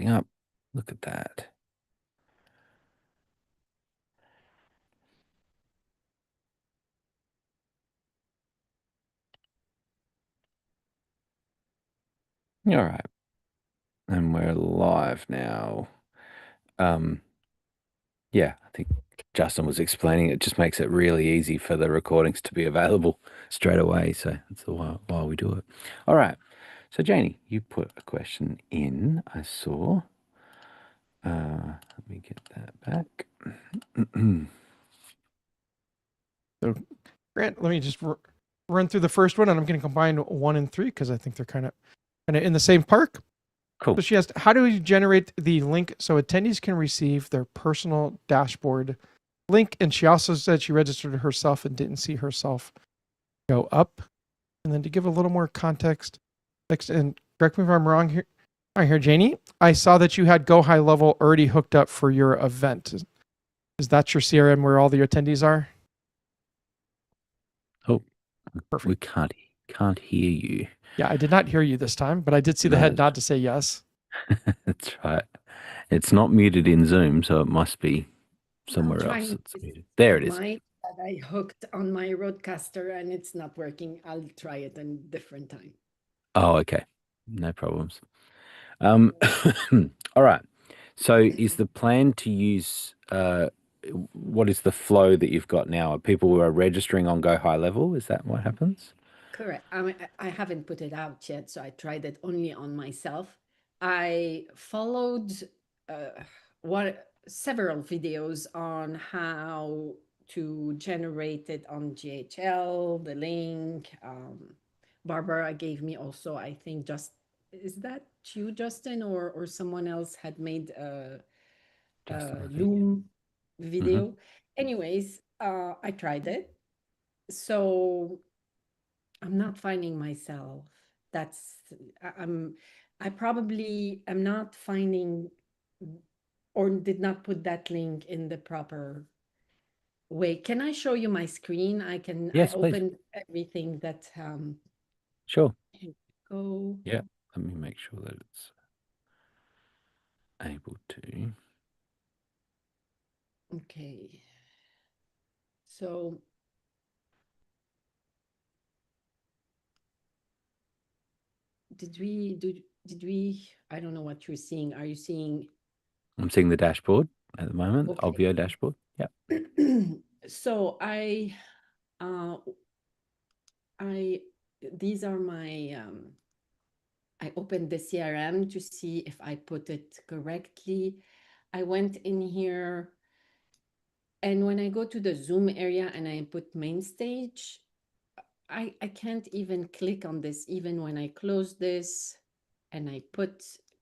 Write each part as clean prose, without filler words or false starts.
loading up. Look at that. All right. And we're live now. Yeah, I think Justin was explaining it just makes it really easy for the recordings to be available straight away. So that's why we do it. All right. So Janie, you put a question in. I saw. Let me get that back. So, Grant, let me just run through the first one, and I'm going to combine 1 and 3 because I think they're kind of in the same park. Cool. So she asked, how do we generate the link so attendees can receive their personal dashboard link? And she also said she registered herself and didn't see herself go up. And then to give a little more context, next, and correct me if I'm wrong here. All right, here, Janie, I saw that you had Go High Level already hooked up for your event. Is that your CRM where all the attendees are? Oh, perfect. We can't hear you. Yeah, I did not hear you this time, but I did see the head nod to say yes. That's right. It's not muted in Zoom, so it must be somewhere else it's muted. There it is. Mine that I hooked on my roadcaster and it's not working. I'll try it a different time. Oh, okay. No problems. All right. So is the plan to use what is the flow that you've got now? Are people who are registering on Go High Level? Is that what happens? Correct. I mean, I haven't put it out yet, so I tried it only on myself. I followed several videos on how to generate it on GHL, the link. Barbara gave me also, I think, is that you, Justin, or someone else had made a Loom video? Anyways, I tried it. So I'm not finding myself. I probably am not finding or did not put that link in the proper way. Can I show you my screen? Yes, I opened everything that sure. Go. Yeah. Let me make sure that it's able to. Okay. So did we I don't know what you're seeing. Are you seeing? I'm seeing the dashboard at the moment. Okay. Obvio dashboard. Yeah. So these are my I opened the CRM to see if I put it correctly. I went in here, and when I go to the Zoom area and I put main stage, I can't even click on this. Even when I close this and I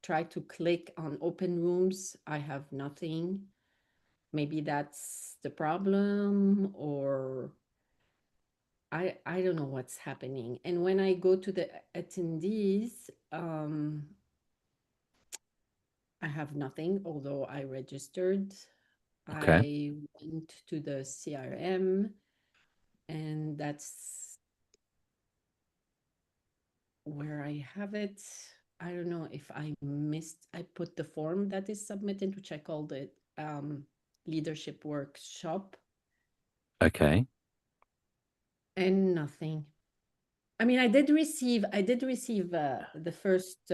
try to click on open rooms, I have nothing. Maybe that's the problem, or I don't know what's happening. And when I go to the attendees, I have nothing, although I registered. Okay. I went to the CRM, and that's where I have it. I don't know if I put the form that is submitted, which I called it leadership workshop. Okay. And nothing. I mean, I did receive the first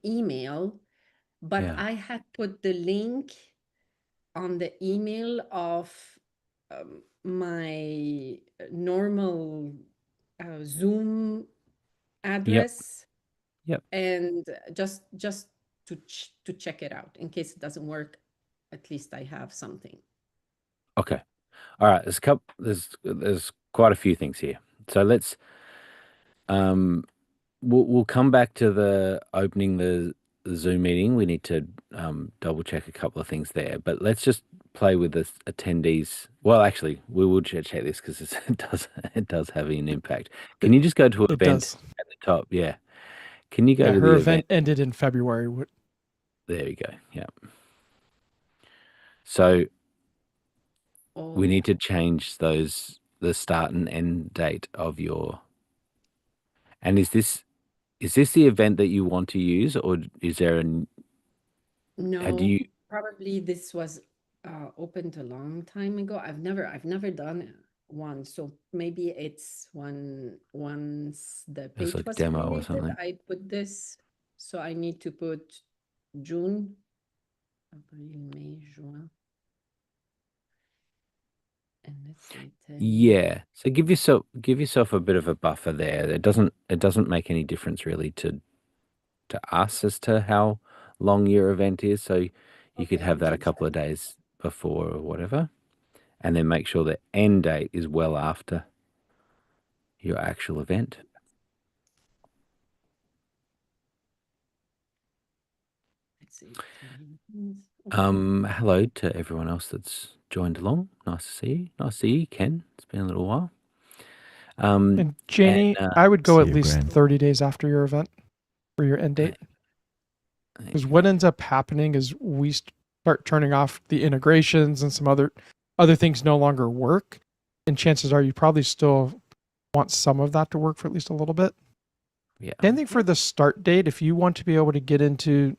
email, but Yeah. I had put the link on the email of my normal Zoom address. Yep. And just to check it out in case it doesn't work. At least I have something. Okay. All right. There's quite a few things here. So let's we'll come back to the opening the Zoom meeting. We need to double check a couple of things there, but let's just play with the attendees. Well, actually, we will check this because it does have an impact. Can you just go to event at the top? Yeah. Can you go to her the event ended in February. There you go. Yeah. So we need to change the start and end date of your. And is is this the event that you want to use, or is there an had No, you probably this was opened a long time ago. I've never done one, so maybe it's once the it's page like a was demo or created, something? I put this. So I need to put June, April, May, Juin, and let's say 10. Yeah. So give yourself a bit of a buffer there. It doesn't make any difference really to us as to how long your event is. So you could Okay, have we that a can couple check. of days before or whatever, and then make sure the end date is well after your actual event. Let's say 10 minutes. Okay. Hello to everyone else that's joined along. Nice to see you. Nice to see you, Ken. It's been a little while. Um, And and Janie, I would go See at you, least Grant. 30 days after your event for your end date. Because what ends up happening is we start turning off the integrations and some other things no longer work. And chances are you probably still want some of that to work for at least a little bit. yeah, Same thing for the start date. If you want to be able to get into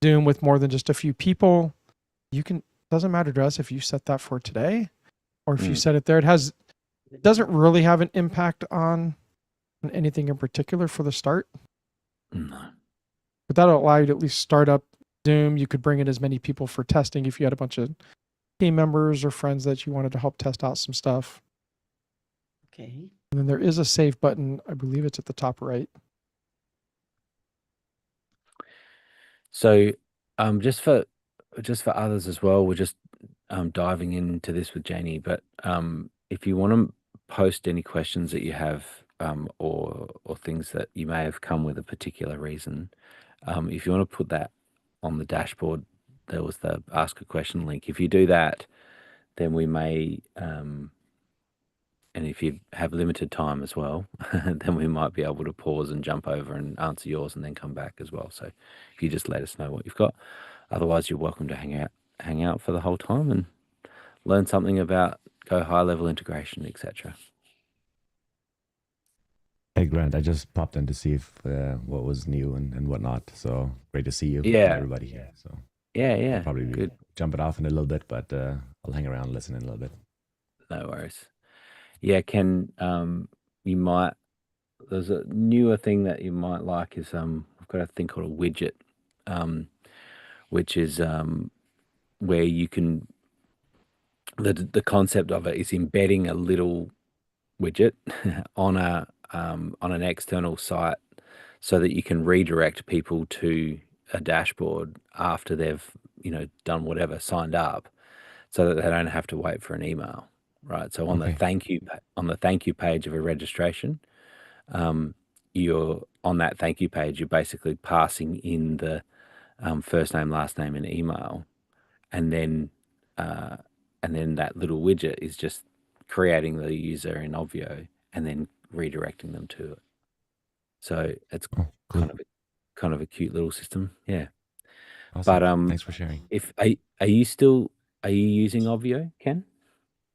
Zoom with more than just a few people, you can. Doesn't matter to us if you set that for today or if you Mm. set it there. It doesn't really have an impact on anything in particular for the start, no, but that'll allow you to at least start up Zoom. You could bring in as many people for testing if you had a bunch of team members or friends that you wanted to help test out some stuff. Okay. And then there is a save button. I believe it's at the top right. So, just for others as well, we're just diving into this with Janie. But if you want to post any questions that you have, or things that you may have come with a particular reason, if you want to put that on the dashboard, there was the ask a question link. If you do that, then we may, and if you have limited time as well, then we might be able to pause and jump over and answer yours and then come back as well. So if you just let us know what you've got. Otherwise, you're welcome to hang out for the whole time and learn something about Go high level integration, etc. Hey, Grant, I just popped in to see if what was new and whatnot. So great to see you and Yeah, everybody here. So yeah, I'll yeah. probably be Good. jumping off in a little bit, but I'll hang around and listen in a little bit. No worries. Yeah, Ken, you might. There's a newer thing that you might like is I've got a thing called a widget, which is where you can the concept of it is embedding a little widget on an external site so that you can redirect people to a dashboard after they've done whatever, signed up, so that they don't have to wait for an email, right? So on the Okay. thank you page of a registration, you're on that thank you page, you're basically passing in the first name, last name, and email, and then uh, that little widget is just creating the user in Obvio and then redirecting them to it. So it's Oh, cool. kind of a cute little system, yeah. Awesome. But Thanks for sharing. if are you using Obvio, Ken?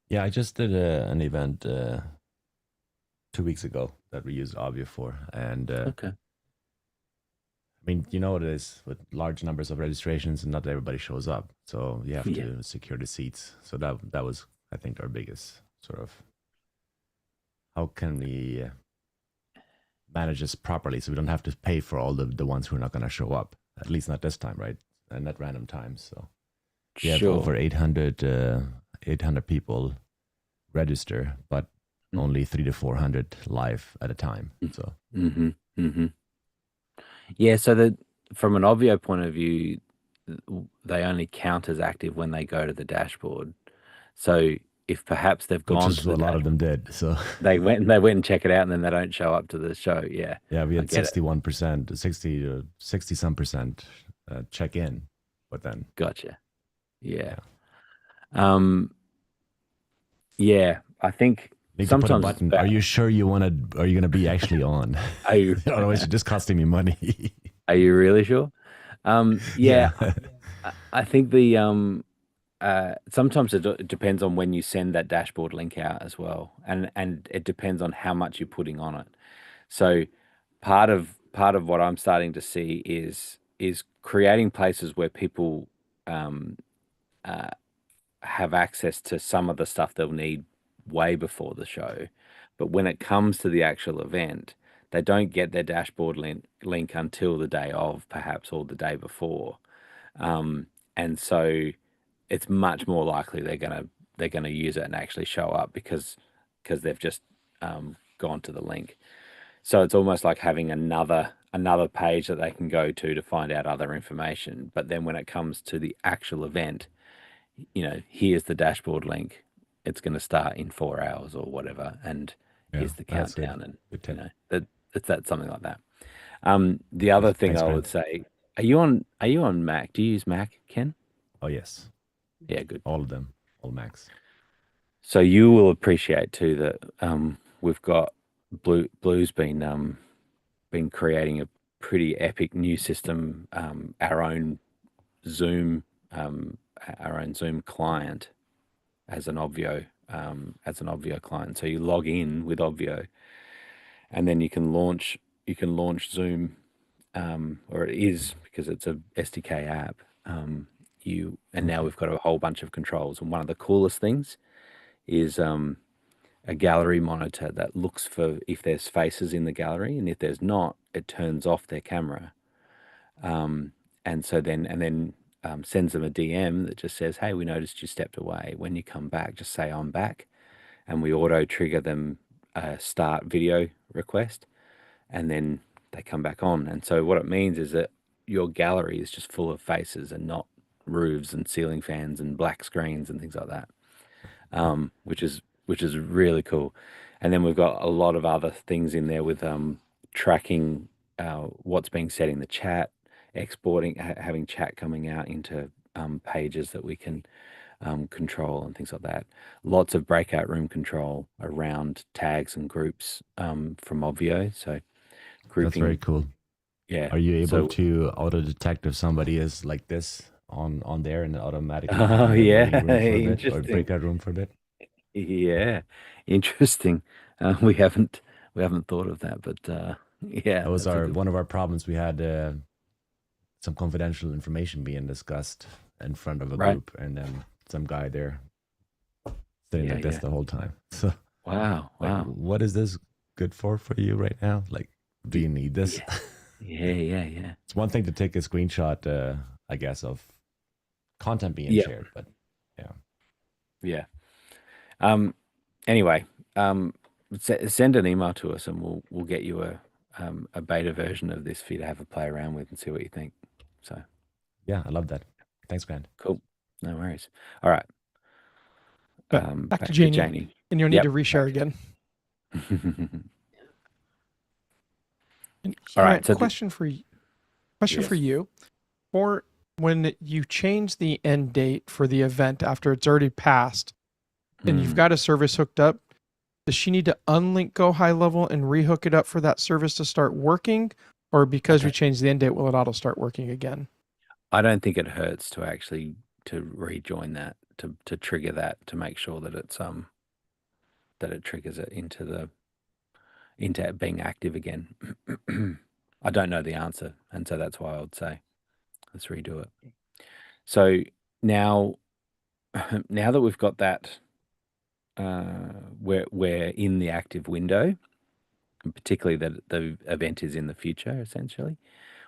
Yeah, I just did an event 2 weeks ago that we used Obvio for. And Okay. I mean, you know what it is with large numbers of registrations and not everybody shows up. So you have Yeah. to secure the seats. So that was, I think, our biggest sort of how can we manage this properly so we don't have to pay for all the ones who are not going to show up, at least not this time, right? And at random times. So we have Sure. over 800 people register, but only 300 to 400 live at a time. So Yeah, so from an Obvio point of view, they only count as active when they go to the dashboard. So if perhaps they've which gone is to the what a lot of dashboard, them did. So they went and check it out, and then they don't show up to the show. Yeah, yeah, we I had get it. 61%, 60 some percent check in, but then Gotcha. Yeah. Yeah, I think need to put a sometimes it's button. Are you sure you want to? Are you going to be actually on? Are you, Otherwise, you're just costing me money. are you really sure? Yeah, I think sometimes it depends on when you send that dashboard link out as well, and it depends on how much you're putting on it. So part of part of what I'm starting to see is creating places where people um, have access to some of the stuff they'll need way before the show. But when it comes to the actual event, they don't get their dashboard link until the day of, perhaps, or the day before. And so it's much more likely they're gonna use it and actually show up because they've just gone to the link. So it's almost like having another page that they can go to find out other information. But then when it comes to the actual event, here's the dashboard link. It's going to start in 4 hours or whatever, and Yeah, here's the that's good. countdown, and Good tip. that's something like that. The other thing Thanks, I Grant. would say, are you on Mac? Do you use Mac, Ken? Oh yes, Yeah, good. all of them, all Macs. So you will appreciate too that we've got Blue's been creating a pretty epic new system, Zoom, our own Zoom client as an Obvio client. So you log in with Obvio, and then you can launch Zoom, or it is because it's a SDK app. Now Okay. we've got a whole bunch of controls, and one of the coolest things is a gallery monitor that looks for if there's faces in the gallery, and if there's not, it turns off their camera. And then sends them a DM that just says, "Hey, we noticed you stepped away. When you come back, just say I'm back," and we auto trigger them a start video request, and then they come back on. And so what it means is that your gallery is just full of faces and not roofs and ceiling fans and black screens and things like that, which is really cool. And then we've got a lot of other things in there with tracking what's being said in the chat, exporting, having chat coming out into pages that we can control and things like that. Lots of breakout room control around tags and groups from Obvio. So That's very grouping, cool. yeah. Are you able So, to auto detect if somebody is like this on there and automatically put oh them in the meeting yeah, room for a bit or interesting. breakout room for a bit? Yeah, interesting. We haven't thought of that, but yeah, That was that's a our good. one of our problems. We had some confidential information being discussed in front of a Right. group, and then some guy there sitting Yeah, like this yeah. the whole time. So, Wow, like, wow. what is this good for you right now? Like, do you need this? Yeah, yeah, yeah, yeah. It's one thing to take a screenshot, I guess, of content being Yeah, shared, but yeah, yeah. Anyway, send an email to us, and we'll get you a beta version of this for you to have a play around with and see what you think. So yeah, I love that. Thanks, Grant. cool. No worries. All right. But back to Back to Janie, Janie. and you'll need Yep. to reshare again. And All right. Grant, So question for you. Question for yes. you. For when you change the end date for the event after it's already passed, and you've Mm, got a service hooked up, does she need to unlink Go High Level and rehook it up for that service to start working? Or because we changed the end date, will it auto start working again? I don't think it hurts to actually to rejoin that to trigger that to make sure that that it triggers it into it being active again. I don't know the answer, and so that's why I would say let's redo it. So now, now that we've got that, we're in the active window, and particularly that the event is in the future. Essentially,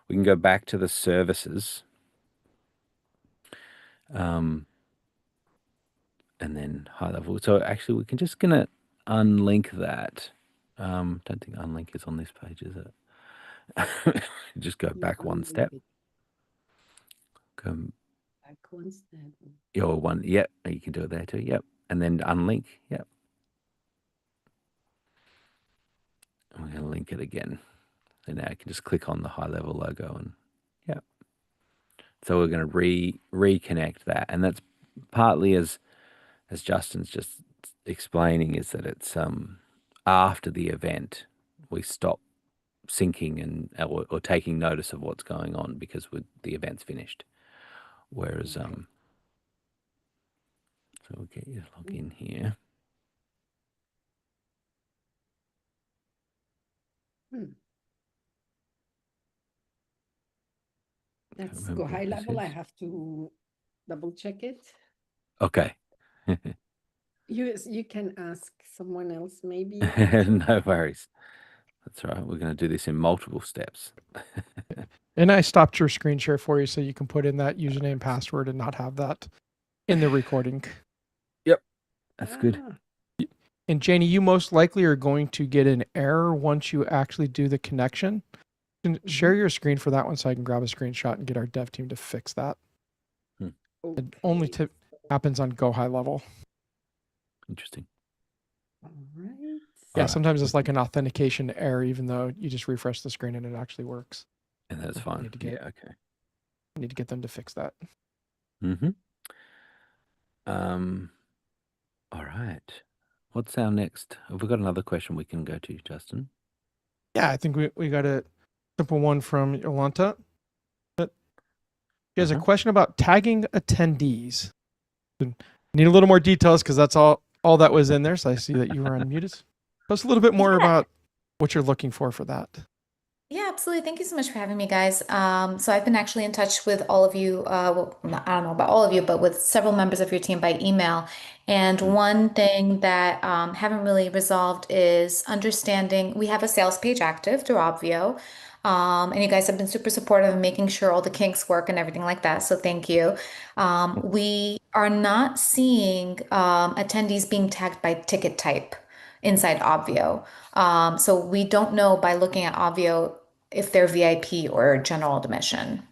we can go back to the services, and then high level. So actually, we can just gonna unlink that. Don't think unlink is on this page, is it? Just go No, back one unlink step. it Go back one step. your one. Yep, you can do it there too. Yep, and then unlink. Yep, and we're gonna link it again. So now I can just click on the high level logo and yep. So we're gonna reconnect that, and that's partly as Justin's just explaining is that it's after the event we stop syncing and or taking notice of what's going on because the event's finished. Whereas Okay. so we'll get you to log in here. Hmm. That's remember go what high this level. I is. have to double check it. Okay. You can ask someone else maybe. Actually. No worries. That's right. We're going to do this in multiple steps. And I stopped your screen share for you so you can put in that username password and not have that in the recording. Yep. That's good. Ah, And Janie, you most likely are going to get an error once you actually do the connection. You can share your screen for that one so I can grab a screenshot and get our dev team to fix that. It only okay. happens on Go High level. Interesting. All right. Yeah, All right. sometimes it's like an authentication error, even though you just refresh the screen and it actually works. And that's I fine. need to get, Yeah. Okay. I need to get them to fix that. Mm-hmm. All right. What's our next? Have we got another question we can go to, Justin? Yeah, I think we got a simple one from Yolanta. She has a question about tagging attendees. Need a little more details because that's all that was in there. So I see that you were unmuted. Tell us a little bit more about what you're looking for that. Yeah, absolutely. Thank you so much for having me, guys. So I've been actually in touch with all of you. Well, I don't know about all of you, but with several members of your team by email. And one thing that haven't really resolved is understanding. We have a sales page active through Obvio. And you guys have been super supportive in making sure all the kinks work and everything like that. So thank you. We are not seeing attendees being tagged by ticket type inside Obvio. So we don't know by looking at Obvio if they're VIP or general admission.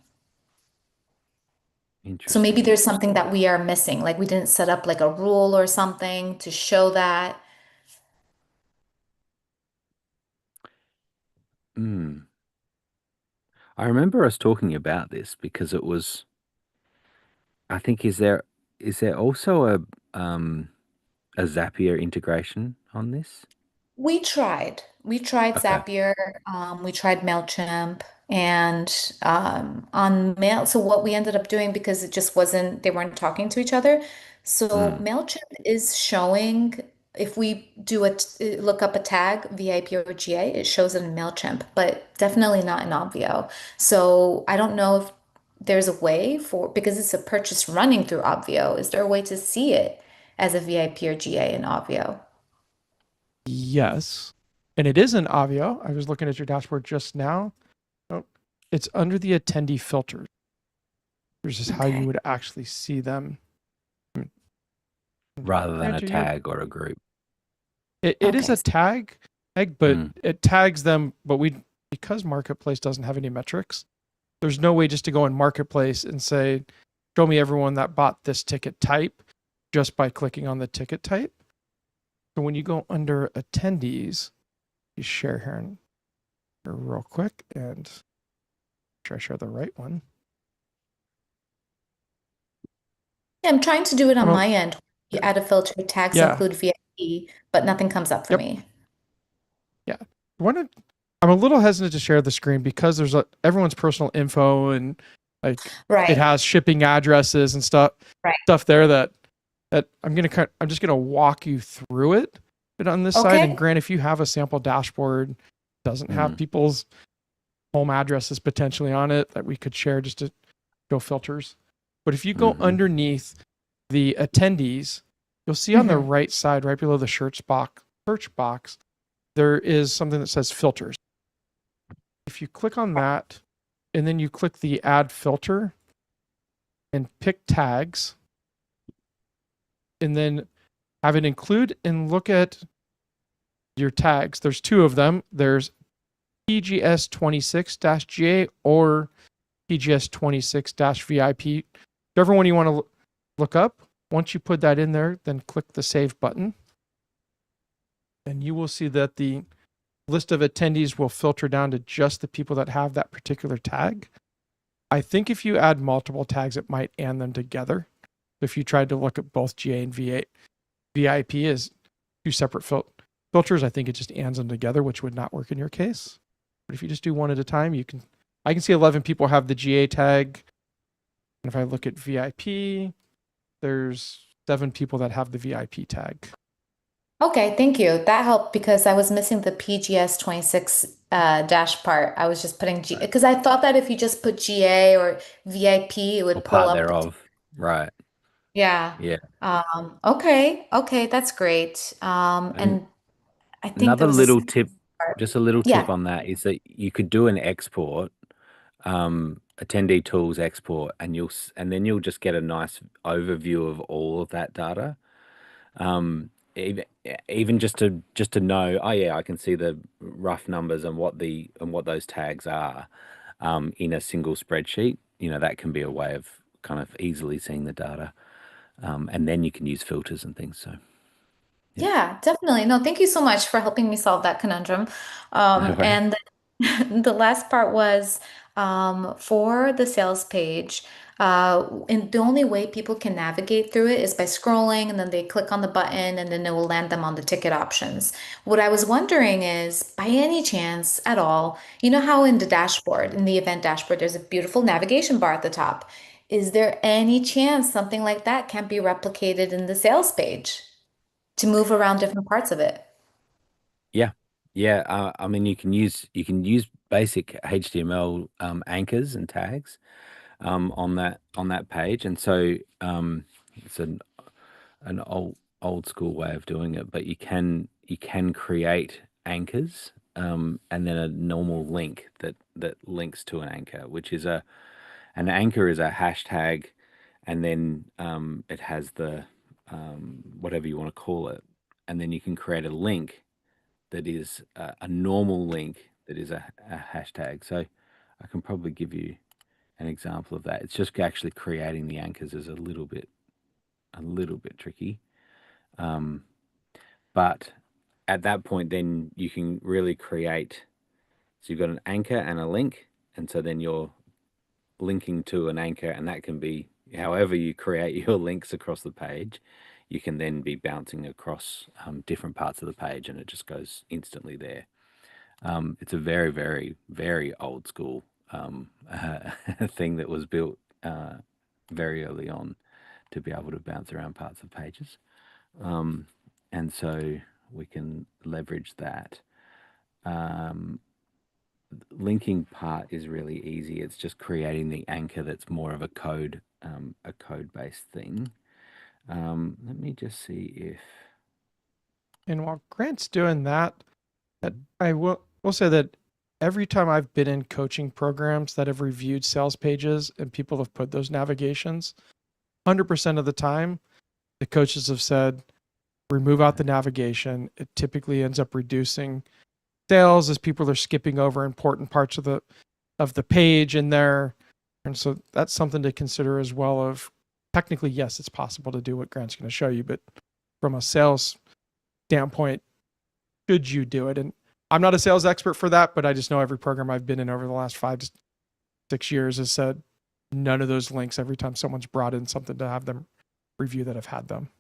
So maybe Interesting. there's something that we are missing, like we didn't set up like a rule or something to show that. Hmm. I remember us talking about this because it was, I think, is there also a Zapier integration on this? We tried. We tried Okay. Zapier, we tried MailChimp, and on Mail. So what we ended up doing because it just wasn't, they weren't talking to each other. So Mm. MailChimp is showing if we do look up a tag, VIP or GA, it shows it in MailChimp, but definitely not in Obvio. So I don't know if there's a way for, because it's a purchase running through Obvio, is there a way to see it as a VIP or GA in Obvio? Yes. And it is in Avio. I was looking at your dashboard just now. Oh, it's under the attendee filters. This is how you Okay. would actually see them. Rather than a Granted, you tag or a group. it is Okay. a tag, but Mm. it tags them. But because Marketplace doesn't have any metrics, there's no way just to go in Marketplace and say, show me everyone that bought this ticket type just by clicking on the ticket type. So when you go under attendees, you share here real quick and make sure I share the right one. Yeah, I'm trying to do it on Well, my end. You add a filter, tags yeah. include VIP, but nothing comes up for Yep. me. Yeah. I'm a little hesitant to share the screen because there's everyone's personal info and like it Right. has shipping addresses and stuff there that I'm just gonna walk you through it on this side. And Okay. Grant, if you have a sample dashboard, doesn't have people's home addresses potentially on it that we could share just to show filters. But if you go underneath the attendees, you'll see on the right side, right below the search box, there is something that says filters. If you click on that, and then you click the add filter and pick tags, and then have it include and look at your tags. There's two of them. There's PGS26-GA or PGS26-VIP. Whichever one you want to look up. Once you put that in there, then click the save button. And you will see that the list of attendees will filter down to just the people that have that particular tag. I think if you add multiple tags, it might add them together. If you tried to look at both GA and VIP as two separate filters, I think it just adds them together, which would not work in your case. But if you just do one at a time, I can see 11 people have the GA tag. And if I look at VIP, there's 7 people that have the VIP tag. Okay, thank you. That helped because I was missing the PGS 26 dash part. I was just putting G Right. because I thought that if you just put GA or VIP, it Or would pull part up. thereof. Right. Yeah. Yeah. Okay. Okay, that's great. And And I think there another was a little second tip, part. just a little Yeah. tip on that is that you could do an export, attendee tools export, and and then you'll just get a nice overview of all of that data. Even just to know, oh yeah, I can see the rough numbers and what those tags are, in a single spreadsheet. That can be a way of kind of easily seeing the data, and then you can use filters and things. So yeah, Yeah, definitely. No, thank you so much for helping me solve that conundrum. no worries. And the last part was for the sales page. And the only way people can navigate through it is by scrolling, and then they click on the button, and then it will land them on the ticket options. What I was wondering is, by any chance at all, you know how in the dashboard, in the event dashboard, there's a beautiful navigation bar at the top. Is there any chance something like that can be replicated in the sales page to move around different parts of it? Yeah, yeah. I mean, you can use basic HTML anchors and tags, on that page, and so, it's an old school way of doing it, but you can create anchors, and then a normal link that links to an anchor, which is an anchor is a hashtag, and then, it has the, whatever you want to call it, and then you can create a link that is a normal link that is a hashtag. So I can probably give you an example of that. It's just actually creating the anchors is a little bit tricky. Um, but at that point, then you can really create. So you've got an anchor and a link, and so then you're linking to an anchor, and that can be however you create your links across the page. You can then be bouncing across, different parts of the page, and it just goes instantly there. It's a very, very, very old school, thing that was built, very early on to be able to bounce around parts of pages. Um, and so we can leverage that. Um, Linking part is really easy. It's just creating the anchor that's more of a code-based thing. Let me just see if. And while Grant's doing that, I will say that every time I've been in coaching programs that have reviewed sales pages and people have put those navigations, 100% of the time, the coaches have said, remove out the navigation. It typically ends up reducing sales as people are skipping over important parts of the page in there. And so that's something to consider as well. Of technically, yes, it's possible to do what Grant's going to show you, but from a sales standpoint, should you do it? And I'm not a sales expert for that, but I just know every program I've been in over the last 5 to 6 years has said none of those links every time someone's brought in something to have them review that have had them.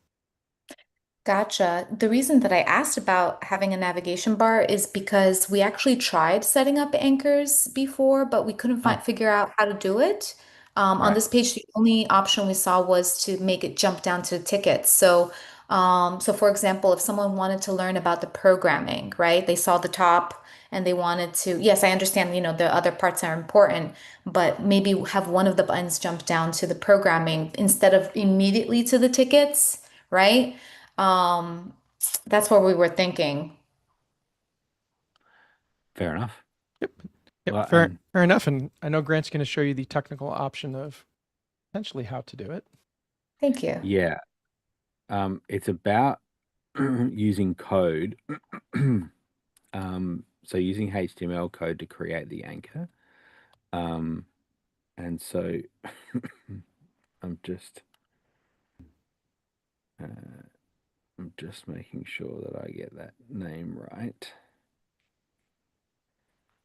Gotcha. The reason that I asked about having a navigation bar is because we actually tried setting up anchors before, but we couldn't Oh, figure out how to do it. On right. this page, the only option we saw was to make it jump down to the tickets. So for example, if someone wanted to learn about the programming, right? They saw the top and they wanted to, yes, I understand, the other parts are important, but maybe have one of the buttons jump down to the programming instead of immediately to the tickets, right? Um, that's what we were thinking. Fair enough. Yep. Yep. Well, Fair enough. And I know Grant's going to show you the technical option of potentially how to do it. Thank you. yeah, it's about using code. So using HTML code to create the anchor. Um, and so I'm just uh, I'm just making sure that I get that name right.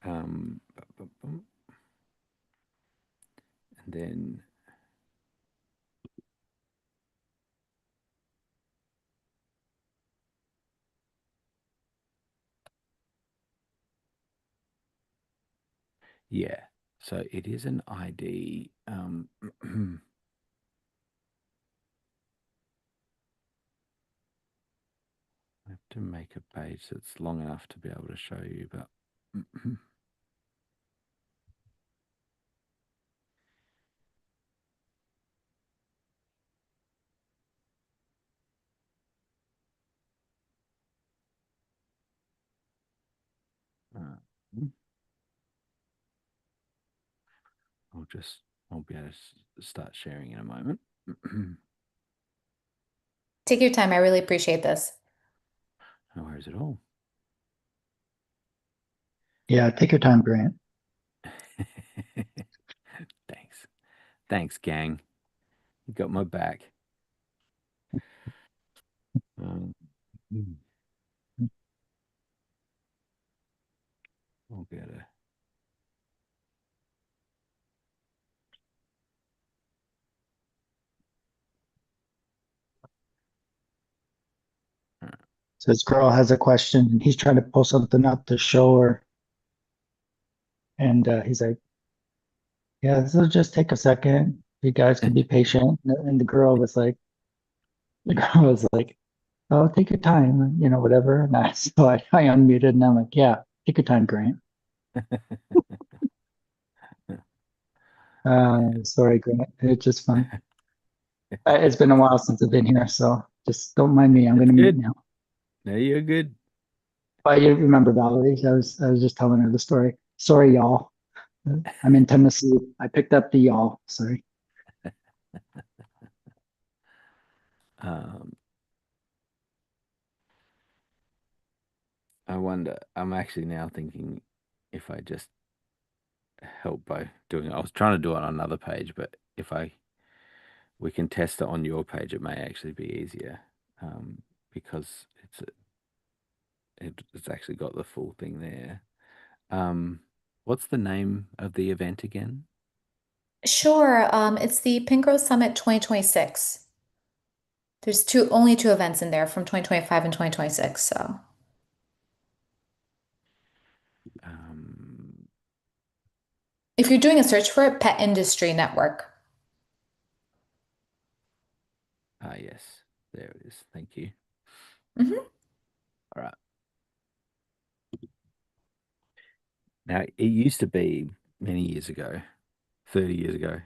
And then yeah, so it is an ID. I have and make a page that's long enough to be able to show you, but I'll be able to start sharing in a moment. Take your time. I really appreciate this. No worries at all. Yeah, take your time, Grant. Thanks, gang. You got my back. I'll get it. So this girl has a question and he's trying to pull something up to show her. And he's like, yeah, this will just take a second. You guys can be patient. And the girl was like, oh, take your time, whatever. And I unmuted and I'm like, yeah, take your time, Grant. Sorry, Grant. It's just fun. It's been a while since I've been here, so just don't mind me. I'm going to mute Good. now. No, you're good. But you remember Valerie? I was just telling her the story. Sorry, y'all. I'm in Tennessee. I picked up the y'all. Sorry. I wonder, I'm actually now thinking if I just help by doing it. I was trying to do it on another page, but if we can test it on your page, it may actually be easier because it's actually got the full thing there. What's the name of the event again? Sure. It's the Pink Rose Summit 2026. There's only two events in there from 2025 and 2026. So if you're doing a search for it, Pet Industry Network. Yes, there it is. Thank you. Mhm. All right. Now, it used to be many years ago, 30 years ago,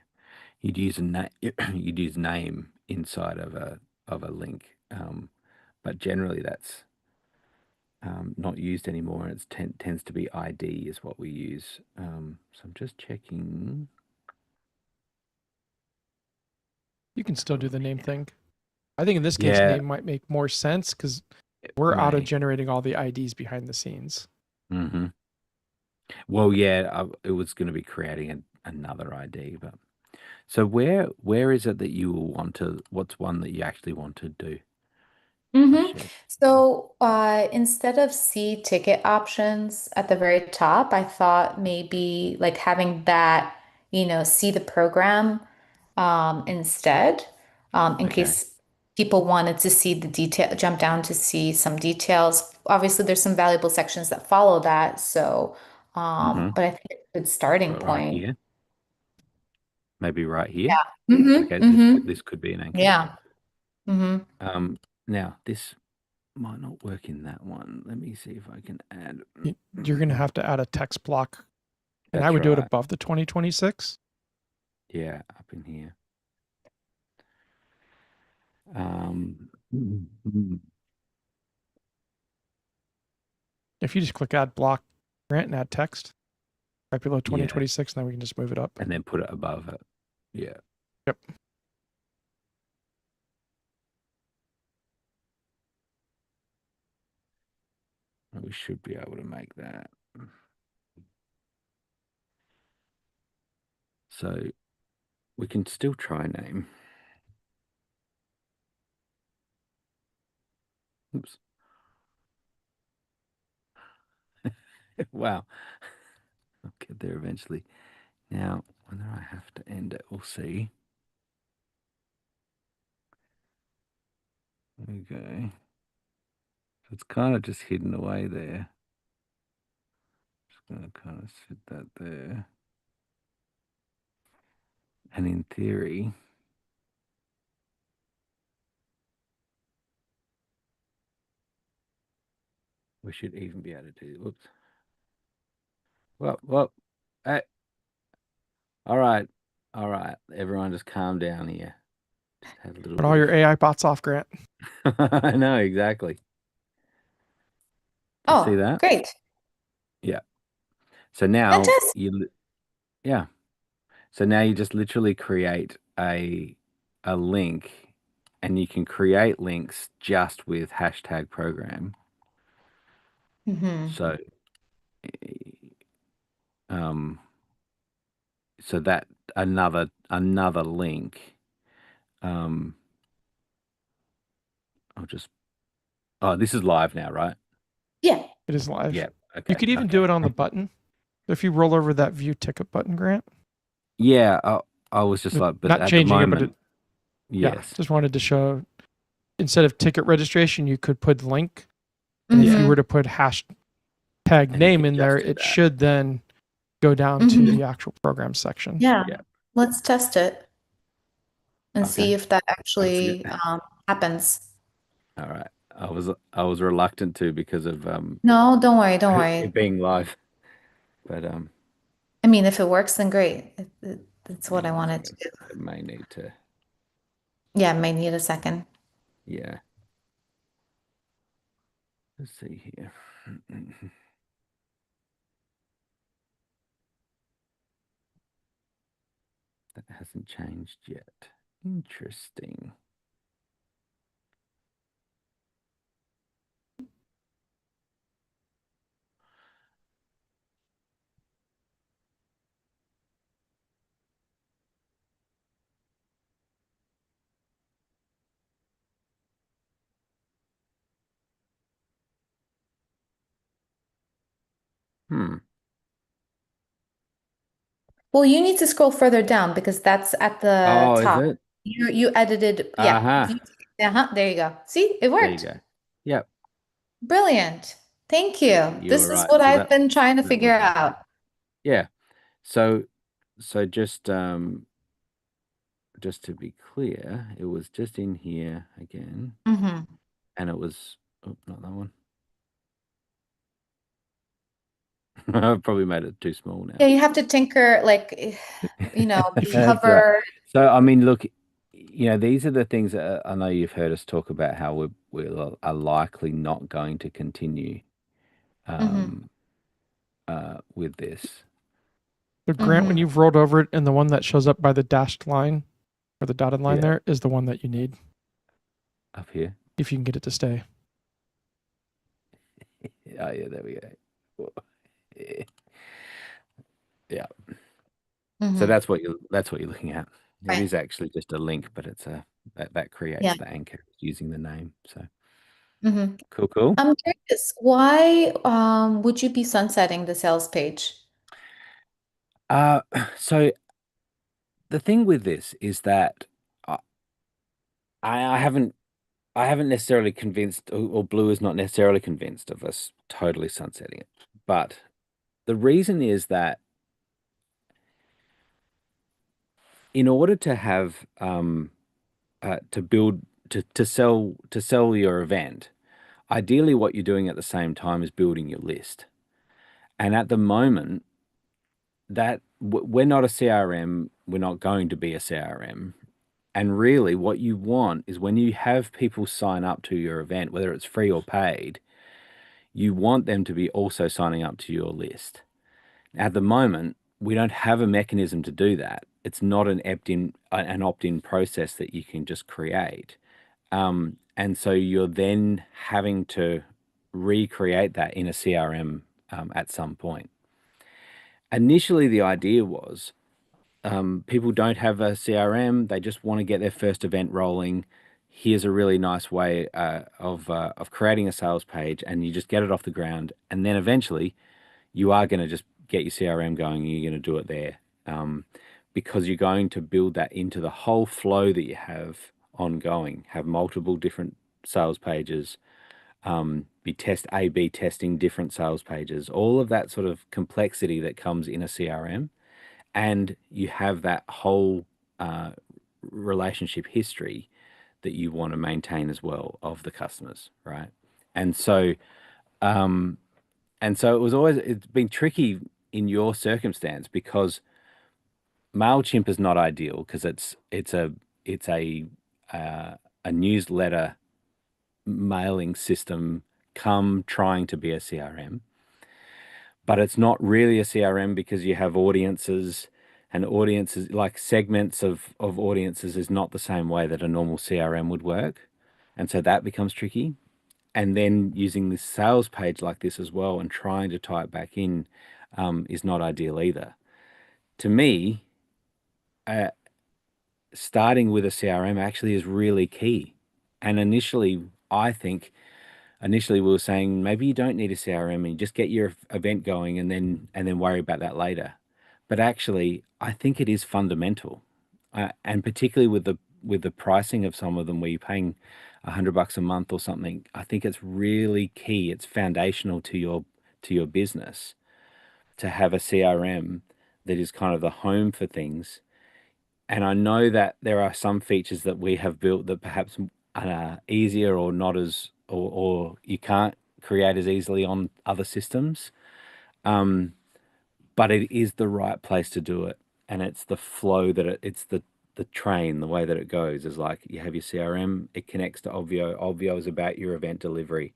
you'd use you'd use name inside of a link, but generally that's not used anymore. It tends to be ID is what we use. So I'm just checking. You can still do the name thing. I think in this case, Yeah, name might make more sense because it we're auto may. generating all the IDs behind the scenes. Mm-hmm. Well, yeah, it was going to be creating another ID, but so where is it that you will want to? What's one that you actually want to do? Share. So instead of see ticket options at the very top, I thought maybe like having that, see the program instead, in Okay. case people wanted to see the detail, jump down to see some details. Obviously, there's some valuable sections that follow that. So, Mm-hmm. but I think it's a good starting Right point. here, maybe right here. Yeah. Okay, this could be an anchor. Yeah. hmm Now this might not work in that one. Let me see if I can add. You're going to have to add a text block, and I That's would do it right. above the 2026. Yeah, up in here. If you just click add block, Grant, and add text right below Yeah, 2026, then we can just move it up. and then put it above it. Yeah. Yep. We should be able to make that. So we can still try name. Oops. Wow. I'll get there eventually. Now, whether I have to end it, we'll see. Okay. So it's kind of just hidden away there. Just going to kind of sit that there. And in theory, We should even be able to do. Whoops. Well. Hey. All right. Everyone, just calm down here. Just have a little But all your AI bots off, Grant. I know exactly. You see Oh, that? great. Yeah. So now Fantastic. yeah. So now you just literally create a link, and you can create links just with hashtag program. Mm-hmm. So um so that another link, I'll just this is live now, right? Yeah. It is live. Yeah. You Okay. could even do it on the button. If you roll over that view ticket button, Grant. Yeah, I was just like, but Not at the changing it, but moment, yes. just wanted to show instead of ticket registration, you could put link. And if you Mhm. were to put hashtag And you name can in just there, do it that. should then go down to Mhm. the actual program section. Yeah. Yeah. Let's test it and see Okay. if that That's actually good. happens. All right. I was reluctant to because of No, don't worry, don't it worry. being live, but I mean, if it works, then great. That's what hang I on a wanted to second. do. It may need to. Yeah, might need a second. Yeah. Let's see here. That hasn't changed yet. Interesting. Hmm. Well, you need to scroll further down because that's at the Oh, is top. it? You edited, yeah. Uh-huh. There you go. See, it There you worked. go. Yep. Brilliant. Thank you. You were This is right. what So I've been trying to that figure was it. out. Yeah. So just to be clear, it was just in here again, Hmm. and it was not that one. I've probably made it too small now. Yeah, you have to tinker, like, the That's right. hover. So I mean, look, these are the things that I know you've heard us talk about how we are likely not going to continue Hmm. um, with this The Grant, when Hmm. you've rolled over it, and the one that shows up by the dashed line or the dotted line Yeah. there is the one that you need up here. if you can get it to stay. Oh yeah, there we go. Yeah. So Hmm. that's what you're looking at. It Right. is actually just a link, but it's that creates Yeah. the anchor using the name. So Hmm. cool. I'm curious, why would you be sunsetting the sales page? Uh, so the thing with this is that I, I haven't necessarily convinced, or Blue is not necessarily convinced of us totally sunsetting it. But the reason is that in order to have to build to sell your event, ideally what you're doing at the same time is building your list. And at the moment, that we're not a CRM, we're not going to be a CRM. And really, what you want is when you have people sign up to your event, whether it's free or paid, you want them to be also signing up to your list. At the moment, we don't have a mechanism to do that. It's not an opt-in process that you can just create. And so you're then having to recreate that in a CRM at some point. Initially, the idea was people don't have a CRM; they just want to get their first event rolling. Here's a really nice way of creating a sales page, and you just get it off the ground, and then eventually you are going to just get your CRM going, and you're going to do it there, because you're going to build that into the whole flow that you have ongoing. Have multiple different sales pages, be A/B testing different sales pages, all of that sort of complexity that comes in a CRM, and you have that whole uh, relationship history that you want to maintain as well of the customers, right? And so And so it's been tricky in your circumstance because MailChimp is not ideal because it's a newsletter mailing system come trying to be a CRM, but it's not really a CRM because you have audiences, and audiences like segments of audiences is not the same way that a normal CRM would work. And so that becomes tricky. And then using this sales page like this as well and trying to tie it back in is not ideal either. To me, uh, starting with a CRM actually is really key. And initially we were saying maybe you don't need a CRM and just get your event going and then worry about that later. But actually, I think it is fundamental, and particularly with the pricing of some of them, where you're paying $100 a month or something. I think it's really key. It's foundational to your business to have a CRM that is kind of the home for things. And I know that there are some features that we have built that perhaps are easier or not as, or you can't create as easily on other systems. But it is the right place to do it. And it's the flow it's the train, the way that it goes is like you have your CRM, it connects to Obvio. Obvio is about your event delivery.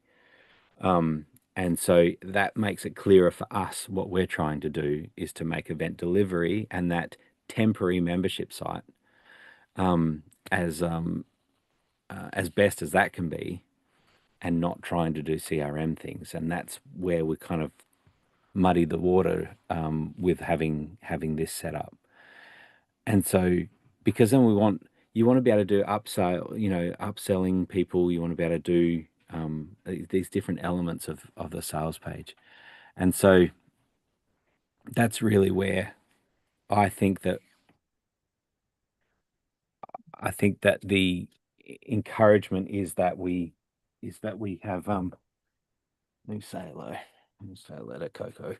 And so that makes it clearer for us. What we're trying to do is to make event delivery and that temporary membership site um, as as best as that can be, and not trying to do CRM things. And that's where we kind of muddy the water with having this set up. And so, because then you want to be able to do upselling people. You want to be able to do these different elements of the sales page. And so that's really where I think that the encouragement is that we have let me say hello. Let me say hello to Coco.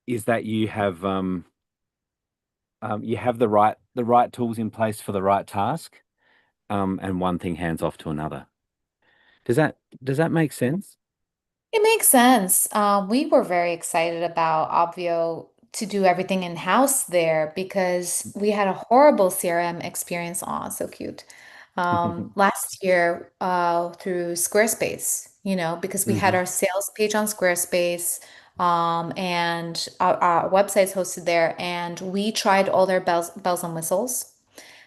Is that you have the right tools in place for the right task, and one thing hands off to another. Does that make sense? It makes sense. We were very excited about Obvio to do everything in-house there because we had a horrible CRM experience. Aw, so cute. Last year, through Squarespace, because we had Hmm. our sales page on Squarespace, and our website's hosted there, and we tried all their bells and whistles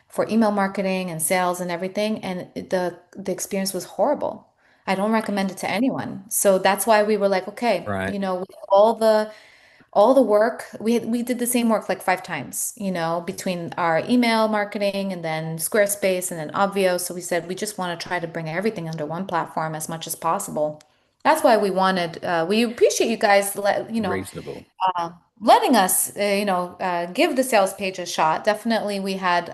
for email marketing and sales and everything, and the experience was horrible. I don't recommend it to anyone. So that's why we were like, okay, Right. with all the work, we did the same work like 5 times, between our email marketing and then Squarespace and then Obvio. So we said we just want to try to bring everything under one platform as much as possible. That's why we appreciate you guys Reasonable. letting us, give the sales page a shot. Definitely, we had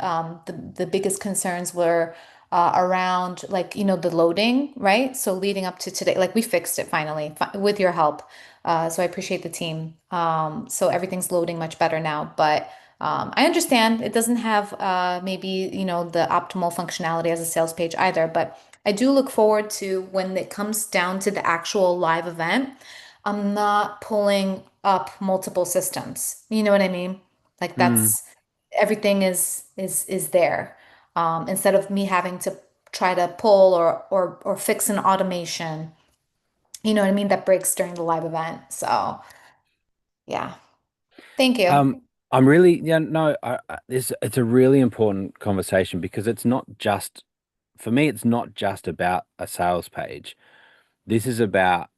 the biggest concerns were around like the loading, right? So leading up to today, like we fixed it finally with your help. So I appreciate the team. So everything's loading much better now, but. I understand it doesn't have maybe the optimal functionality as a sales page either, but I do look forward to when it comes down to the actual live event. I'm not pulling up multiple systems. You know what I mean? Like Mm. that's everything is there. Instead of me having to try to pull or fix an automation. You know what I mean? That breaks during the live event. So yeah. Thank you. I'm really, yeah, no, it's a really important conversation because it's not just, for me, it's not just about a sales page. This is about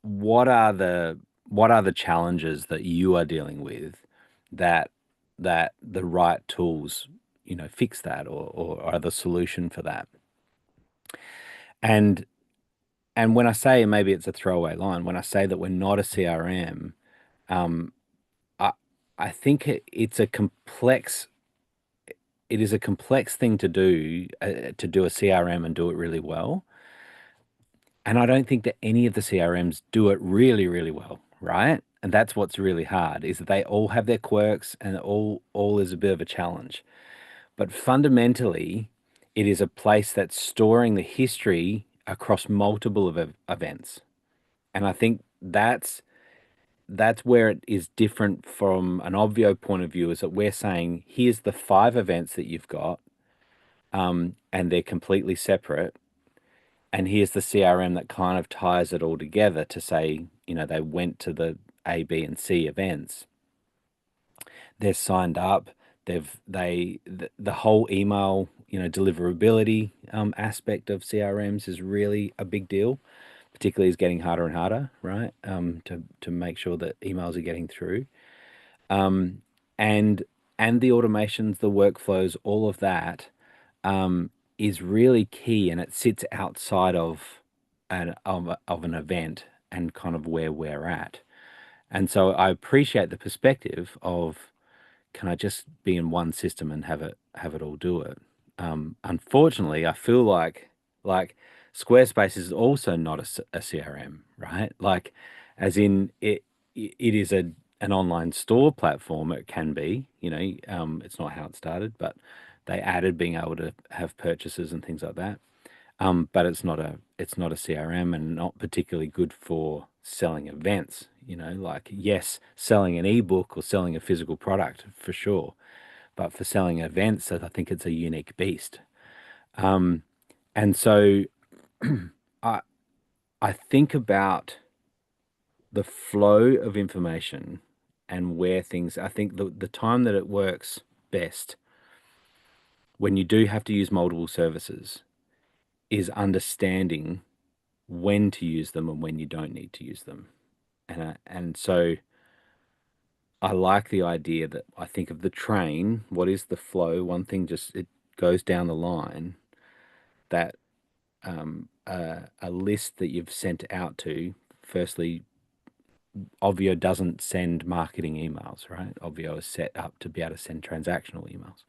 what are the challenges that you are dealing with that the right tools, fix that or are the solution for that. And when I say, maybe it's a throwaway line, when I say that we're not a CRM, um, I I think it is a complex thing to do a CRM and do it really well. And I don't think that any of the CRMs do it really, really well, right? And that's what's really hard is that they all have their quirks and all is a bit of a challenge. But fundamentally, it is a place that's storing the history across multiple events. And I think that's where it is different from an Obvio point of view, is that we're saying, here's the 5 events that you've got, and they're completely separate. And here's the CRM that kind of ties it all together to say, they went to the A, B, and C events. They're signed up. The whole email, deliverability aspect of CRMs is really a big deal, particularly is getting harder and harder, right? To make sure that emails are getting through. And the automations, the workflows, all of that is really key, and it sits outside of an event and kind of where we're at. And so I appreciate the perspective of, can I just be in one system and have it all do it? Unfortunately, I feel like Squarespace is also not a CRM, right? Like, as in it is an online store platform. It can be, it's not how it started, but they added being able to have purchases and things like that. But it's not a CRM, and not particularly good for selling events. Like, yes, selling an ebook or selling a physical product for sure, but for selling events, I think it's a unique beast. And so I I think about the flow of information and where things. I think the time that it works best, when you do have to use multiple services, is understanding when to use them and when you don't need to use them. And so I like the idea that, I think of the train, what is the flow? One thing, just it goes down the line, that a list that you've sent out to, firstly, Obvio doesn't send marketing emails, right? Obvio is set up to be able to send transactional emails.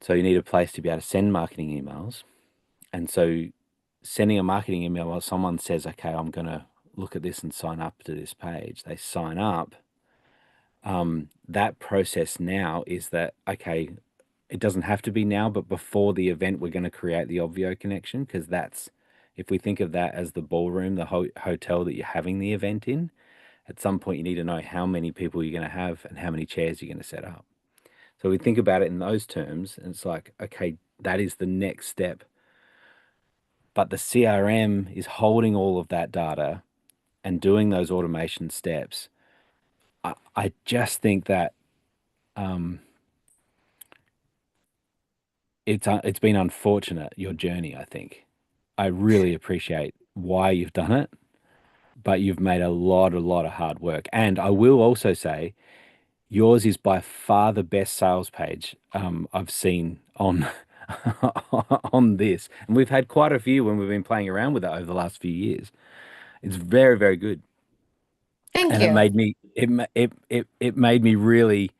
So you need a place to be able to send marketing emails. And so sending a marketing email, while someone says, okay, I'm going to look at this and sign up to this page, they sign up. That process now is that, okay, it doesn't have to be now, but before the event, we're going to create the Obvio connection, because that's, if we think of that as the ballroom, the hotel that you're having the event in, at some point you need to know how many people you're going to have and how many chairs you're going to set up. So we think about it in those terms, and it's like, okay, that is the next step. But the CRM is holding all of that data and doing those automation steps. I just think that it's been unfortunate, your journey, I think. I really appreciate why you've done it, but you've made a lot of hard work. And I will also say, yours is by far the best sales page I've seen on on this. And we've had quite a few when we've been playing around with it over the last few years. It's very, very good. Thank And it you. made me it made me really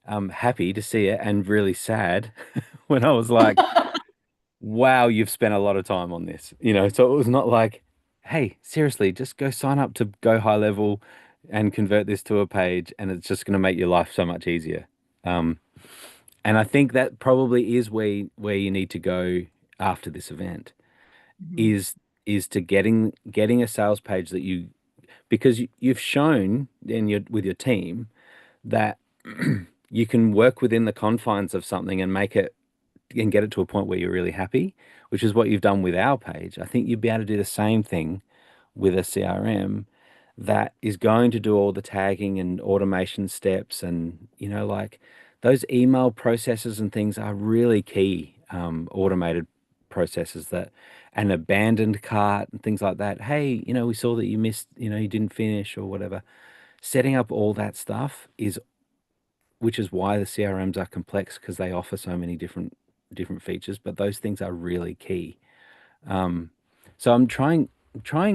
happy to see it, and really sad when I was like, wow, you've spent a lot of time on this. So it was not like, hey, seriously, just go sign up to Go High Level and convert this to a page, and it's just going to make your life so much easier. And I think that probably is where you need to go after this event, Mhm. is to getting a sales page that because you've shown with your team that you can work within the confines of something and make it and get it to a point where you're really happy, which is what you've done with our page. I think you'd be able to do the same thing with a CRM that is going to do all the tagging and automation steps. And, like, those email processes and things are really key, automated processes, that an abandoned cart and things like that. Hey, we saw that you missed, you didn't finish or whatever. Setting up all that stuff which is why the CRMs are complex, because they offer so many different features, but those things are really key. So I'm trying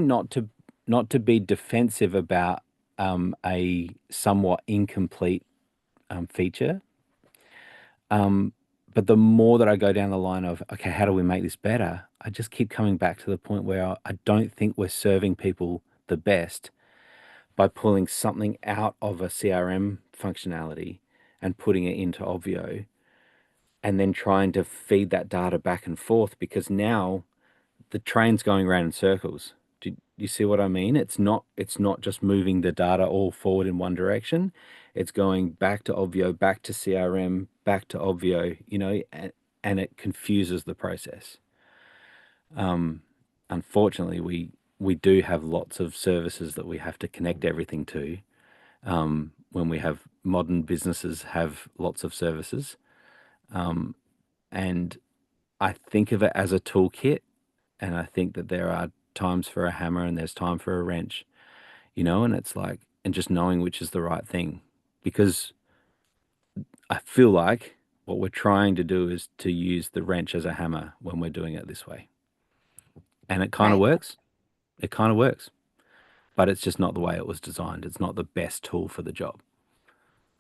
not to be defensive about a somewhat incomplete feature. But the more that I go down the line of, okay, how do we make this better? I just keep coming back to the point where I don't think we're serving people the best by pulling something out of a CRM functionality and putting it into Obvio, and then trying to feed that data back and forth, because now the train's going around in circles. Do you see what I mean? It's not just moving the data all forward in one direction. It's going back to Obvio, back to CRM, back to Obvio, and it confuses the process. Unfortunately, we do have lots of services that we have to connect everything to. When we have modern businesses have lots of services, and I think of it as a toolkit, and I think that there are times for a hammer and there's time for a wrench, and it's like, and just knowing which is the right thing, because I feel like what we're trying to do is to use the wrench as a hammer when we're doing it this way, and it kind of Right. works. It kind of works, but it's just not the way it was designed. It's not the best tool for the job.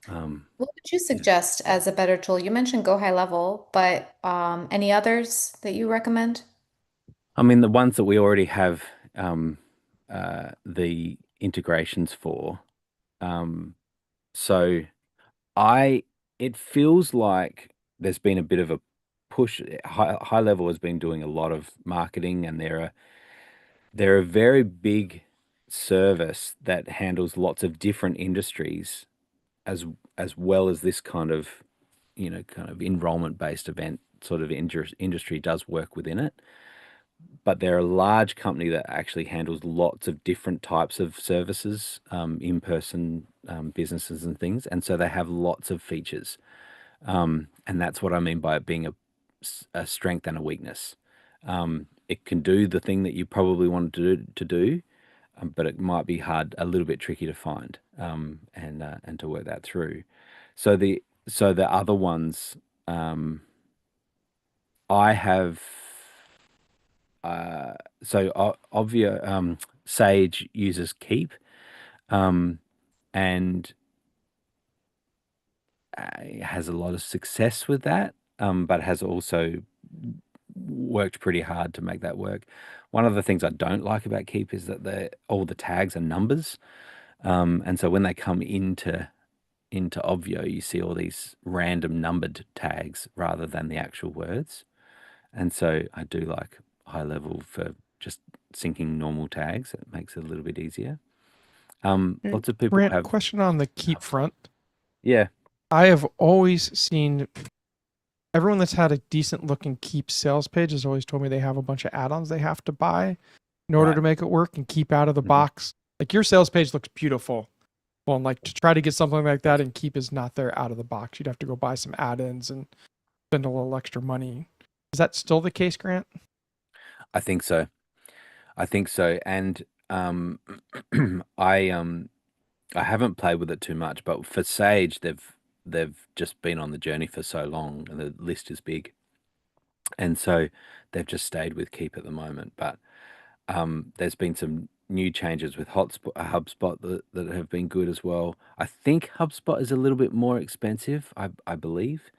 What would you suggest as a better tool? You mentioned Go High Level, but any others that you recommend? I mean, the ones that we already have the integrations for. So it feels like there's been a bit of a push. High Level has been doing a lot of marketing, and they're a very big service that handles lots of different industries, as well as this kind of enrollment based event sort of industry does work within it. But they're a large company that actually handles lots of different types of services, in-person businesses and things, and so they have lots of features, and that's what I mean by it being a strength and a weakness. It can do the thing that you probably wanted to do, but it might be a little bit tricky to find, and to work that through. So the other ones, I have. Obvio, Sage uses Keep, and has a lot of success with that, but has also worked pretty hard to make that work. One of the things I don't like about Keep is that all the tags are numbers, and so when they come into Obvio, you see all these random numbered tags rather than the actual words. And so I do like High Level for just syncing normal tags. It makes it a little bit easier. Lots of people Grant, have. question on the Keep front. Yeah. I have always seen everyone that's had a decent looking Keep sales page has always told me they have a bunch of add-ons they have to buy in order Right. to make it work, and Keep out of the Mhm. box. Like your sales page looks beautiful. Well, and like to try to get something like that and Keep is not there out of the box. You'd have to go buy some add-ins and spend a little extra money. Is that still the case, Grant? I think so. And I haven't played with it too much, but for Sage, they've just been on the journey for so long, and the list is big, and so they've just stayed with Keep at the moment. But there's been some new changes with HubSpot that have been good as well. I think HubSpot is a little bit more expensive, I believe,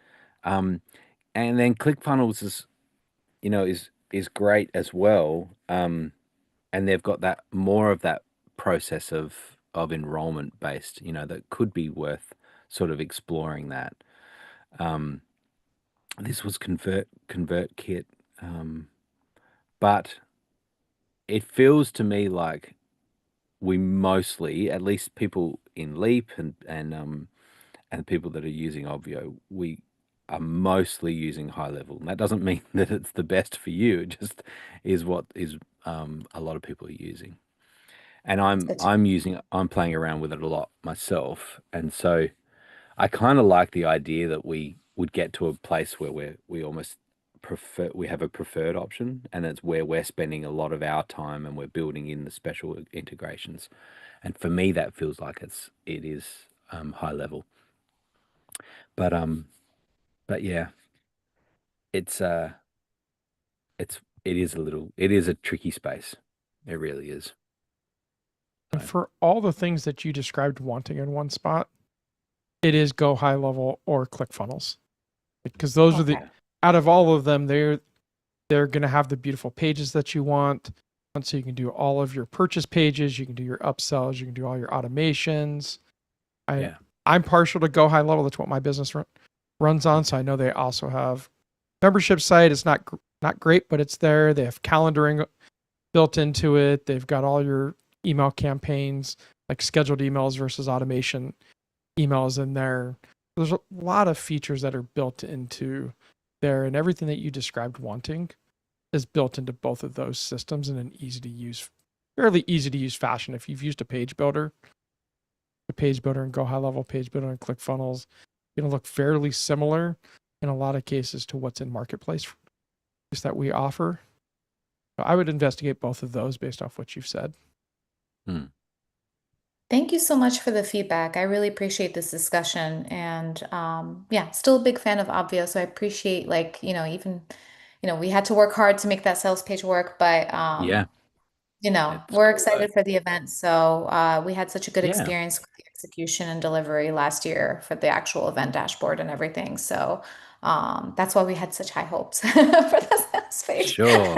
and then ClickFunnels is great as well, and they've got that more of that process of enrollment based, that could be worth sort of exploring that. This was ConvertKit, but it feels to me like we mostly, at least people in Leap and people that are using Obvio, we are mostly using High Level. And that doesn't mean that it's the best for you. It just is what is a lot of people are using. And I'm playing around with it a lot myself. And so I kind of like the idea that we would get to a place where we almost we have a preferred option, and it's where we're spending a lot of our time and we're building in the special integrations. And for me, that feels like it is High Level. But yeah, it's it is a tricky space. It really is. And for all the things that you described wanting in one spot, it is Go High Level or ClickFunnels, because those are the out of all of them, they're going to have the beautiful pages that you want. And so you can do all of your purchase pages, you can do your upsells, you can do all your automations. I'm partial to Go High Level. That's what my business runs on. So I know they also have membership site. It's not not great, but it's there. They have calendaring built into it. They've got all your email campaigns, like scheduled emails versus automation emails in there. There's a lot of features that are built into there, and everything that you described wanting is built into both of those systems in an fairly easy to use fashion. If you've used a page builder and Go High Level, page builder and ClickFunnels, going to look fairly similar in a lot of cases to what's in Marketplace that we offer. So I would investigate both of those based off what you've said. Thank you so much for the feedback. I really appreciate this discussion. And yeah, still a big fan of Obvio. So I appreciate, like, even, we had to work hard to make that sales page work, but Yeah. we're excited for the event. So we had such a good Yeah. experience with the execution and delivery last year for the actual event dashboard and everything. So that's why we had such high hopes for the sales page. Sure.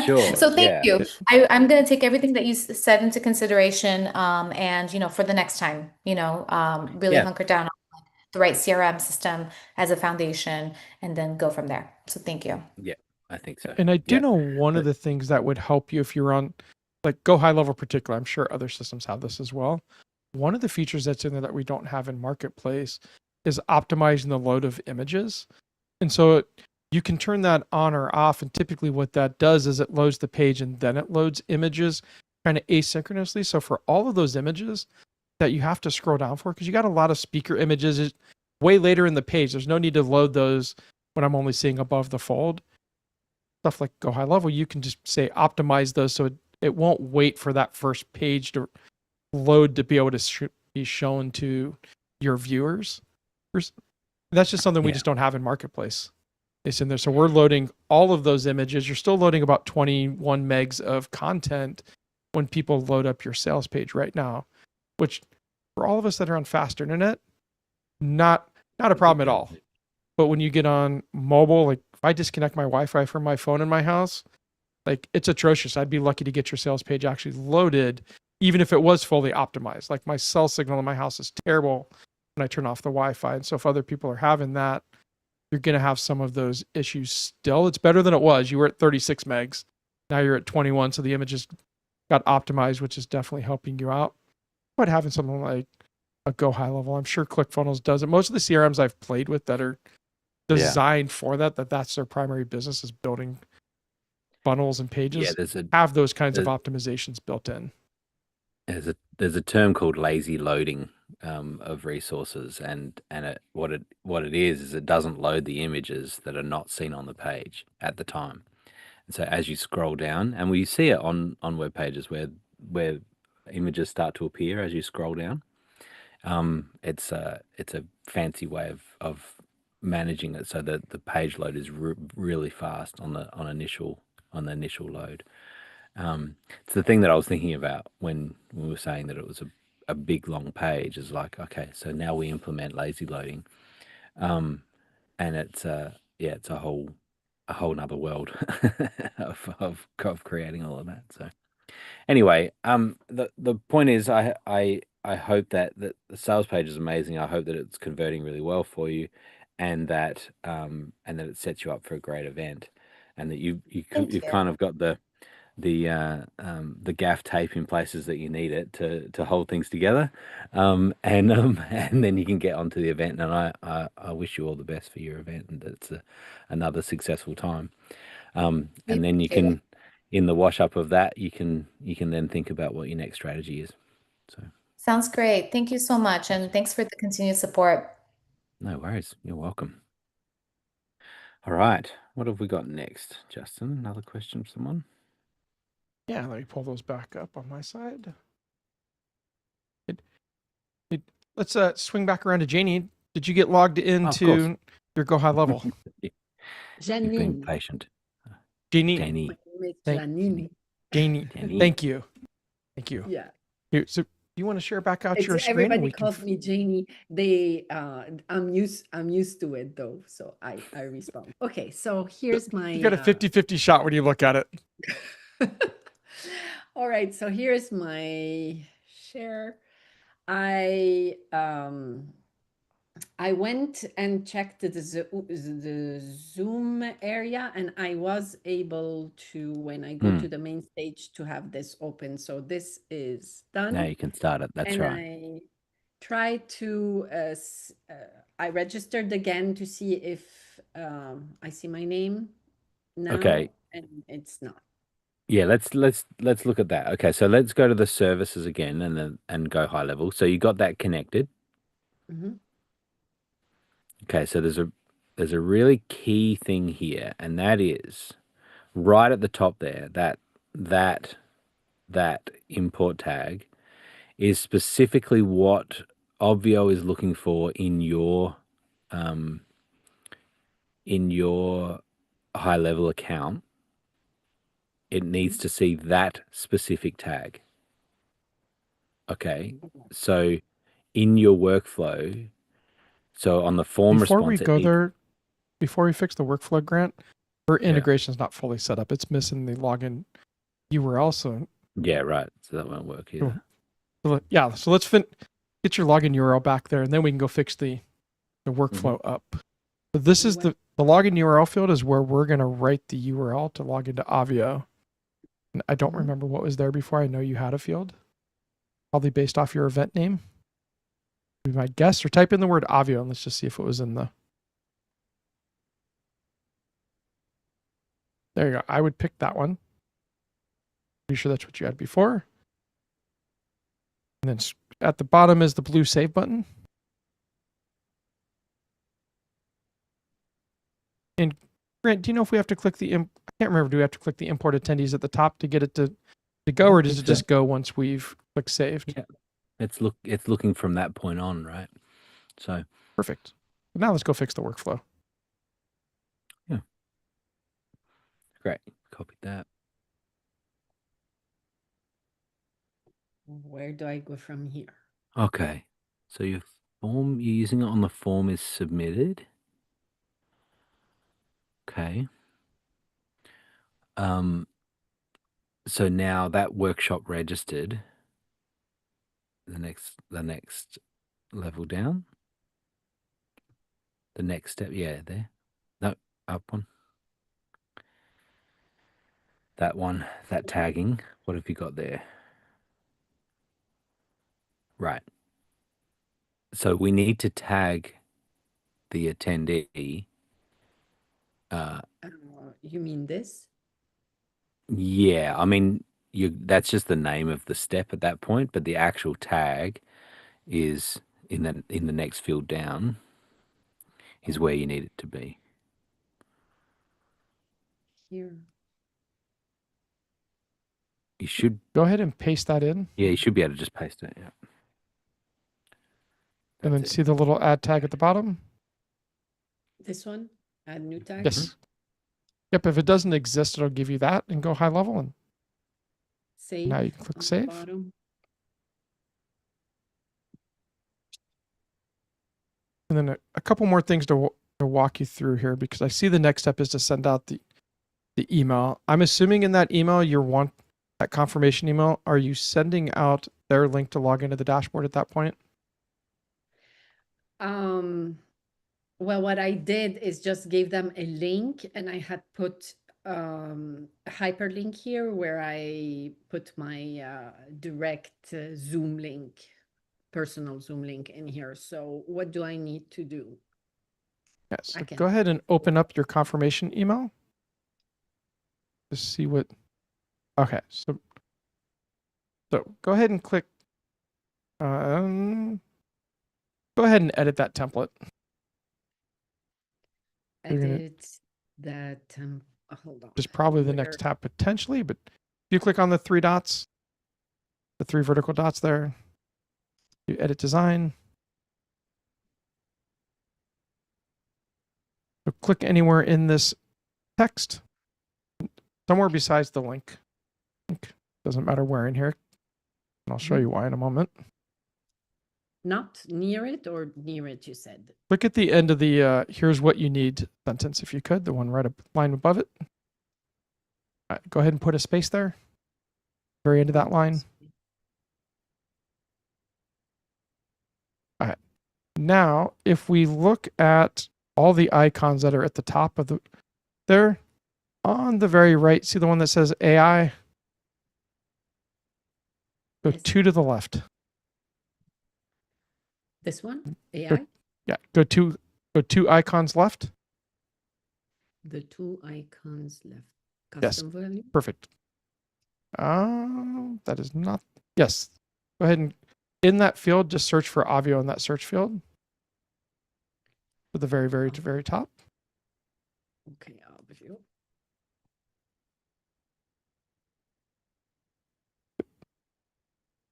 Sure. So thank Yeah. you. I'm going to take everything that you said into consideration, and for the next time, really Yeah. hunker down on the right CRM system as a foundation, and then go from there. So thank you. Yeah. I think so. And I do Yeah. know one of the things that would help you if you're on, like, Go High Level particular. I'm sure other systems have this as well. One of the features that's in there that we don't have in Marketplace is optimizing the load of images. And so you can turn that on or off. And typically what that does is it loads the page and then it loads images kind of asynchronously. So for all of those images that you have to scroll down for, because you got a lot of speaker images way later in the page, there's no need to load those when I'm only seeing above the fold. Stuff like Go High Level, you can just say optimize those so it won't wait for that first page to load to be able to be shown to your viewers. That's just something we just don't have in Marketplace. It's in there. So we're loading all of those images. You're still loading about 21 megs of content when people load up your sales page right now, which for all of us that are on fast internet, not a problem at all. But when you get on mobile, like if I disconnect my Wi-Fi from my phone in my house, like it's atrocious. I'd be lucky to get your sales page actually loaded, even if it was fully optimized. Like my cell signal in my house is terrible when I turn off the Wi-Fi. And so if other people are having that, you're going to have some of those issues still. It's better than it was. You were at 36 megs. Now you're at 21. So the images got optimized, which is definitely helping you out. But having something like a Go High Level, I'm sure ClickFunnels does it. Most of the CRMs I've played with that are designed for that's their primary business, is building funnels and pages. Yeah, have those kinds of optimizations built in. There's a term called lazy loading of resources, and what it is it doesn't load the images that are not seen on the page at the time. And so as you scroll down, and we see it on web pages where images start to appear as you scroll down. It's a fancy way of managing it so that the page load is really fast on the initial load. It's the thing that I was thinking about when we were saying that it was a big long page. Is like, okay, so now we implement lazy loading, and it's it's a whole nother world of creating all of that. So anyway, the point is, I hope that the sales page is amazing. I hope that it's converting really well for you, and that it sets you up for a great event, and that you've kind of got the gaff tape in places that you need it to hold things together, and then you can get onto the event. And I wish you all the best for your event, and that it's another successful time. And then you can, in the wash up of that, you can then think about what your next strategy is. So sounds great. Thank you so much, and thanks for the continued support. No worries. You're welcome. All right, what have we got next, Justin? Another question from someone? Yeah, let me pull those back up on my side. Let's swing back around to Janie. Did you get logged into your Go High Level? You've been patient. Janie. Janie. Thank you. Yeah. Here, so you want to share back out your screen? Everybody calls me Janie. I'm used to it though, so I respond. Okay, so here's my. You got a 50-50 shot when you look at it. All right, so here's my share. I I went and checked the Zoom area, and I was able to, when I go to the main stage, to have this open. So this is done. Now you can start it. That's And right. I tried to, I registered again to see if I see my name now, Okay. and it's not. Yeah, let's look at that. Okay, so let's go to the services again and go high level. So you got that connected. Mhm. Okay, so there's a really key thing here, and that is right at the top there, that import tag is specifically what Obvio is looking for in your high level account. It needs to see that specific tag. Okay. So in your workflow, so on the form Before we response, it go needs, there, before we fix the workflow, Grant, her yeah. integration is not fully set up. It's missing the login URL. So Yeah, right. So that won't work either. yeah, so let's get your login URL back there, and then we can go fix the workflow up. So this is the login URL field is where we're going to write the URL to log into Avio. And I don't remember what was there before. I know you had a field, probably based off your event name. Be my guess, or type in the word Avio and let's just see if it was in the. There you go. I would pick that one. Pretty sure that's what you had before. And then at the bottom is the blue save button. And Grant, do you know if we have to click the I can't remember. Do we have to click the import attendees at the top to get it to go, or does it just go once we've clicked saved? Yeah. It's looking from that point on, right? So Perfect. Now let's go fix the workflow. yeah. Great. Copy that. Where do I go from here? Okay. So your form you're using it on the form is submitted. Okay. So now that workshop registered, the next level down. The next step, yeah, there. No, up one. That one, that tagging. What have you got there? Right. So we need to tag the attendee. You mean this? Yeah, I mean, that's just the name of the step at that point, but the actual tag is in the next field down is where you need it to be. Here. You should Go ahead and paste that in. Yeah, you should be able to just paste it. Yeah. And then That's it. see the little add tag at the bottom? This one? Add new tag? Yes. Yep, if it doesn't exist, it'll give you that and go high level. And Save. now you can click on the save. bottom. And then a couple more things to walk you through here, because I see the next step is to send out the email. I'm assuming in that email, that confirmation email, are you sending out their link to log into the dashboard at that point? Well, what I did is just gave them a link, and I had put a hyperlink here where I put my direct Zoom link, personal Zoom link in here. So what do I need to do? Yes. I can- Go ahead and open up your confirmation email. Just see what. Okay. So go ahead and click. Go ahead and edit that template. You're gonna- Edit that. Hold on. Which is probably the next tab potentially, but if you click on the three dots, the three vertical dots there, you edit design. So click anywhere in this text, somewhere besides the link. Doesn't matter where in here. And I'll show you why in a moment. Not near it or near it, you said? Look at the end of the here's what you need sentence, if you could, the one right up line above it. All right, go ahead and put a space there. Very end of that line. All right. now if we look at all the icons that are at the top of there on the very right, see the one that says AI? Go Yes. 2 to the left. This one, Go- AI, Yeah, go two icons left. the 2 icons left. Yes. Custom value. Perfect. That is not. Yes. Go ahead and in that field, just search for Obvio in that search field. To the very, very, very top. Okay, Obvio.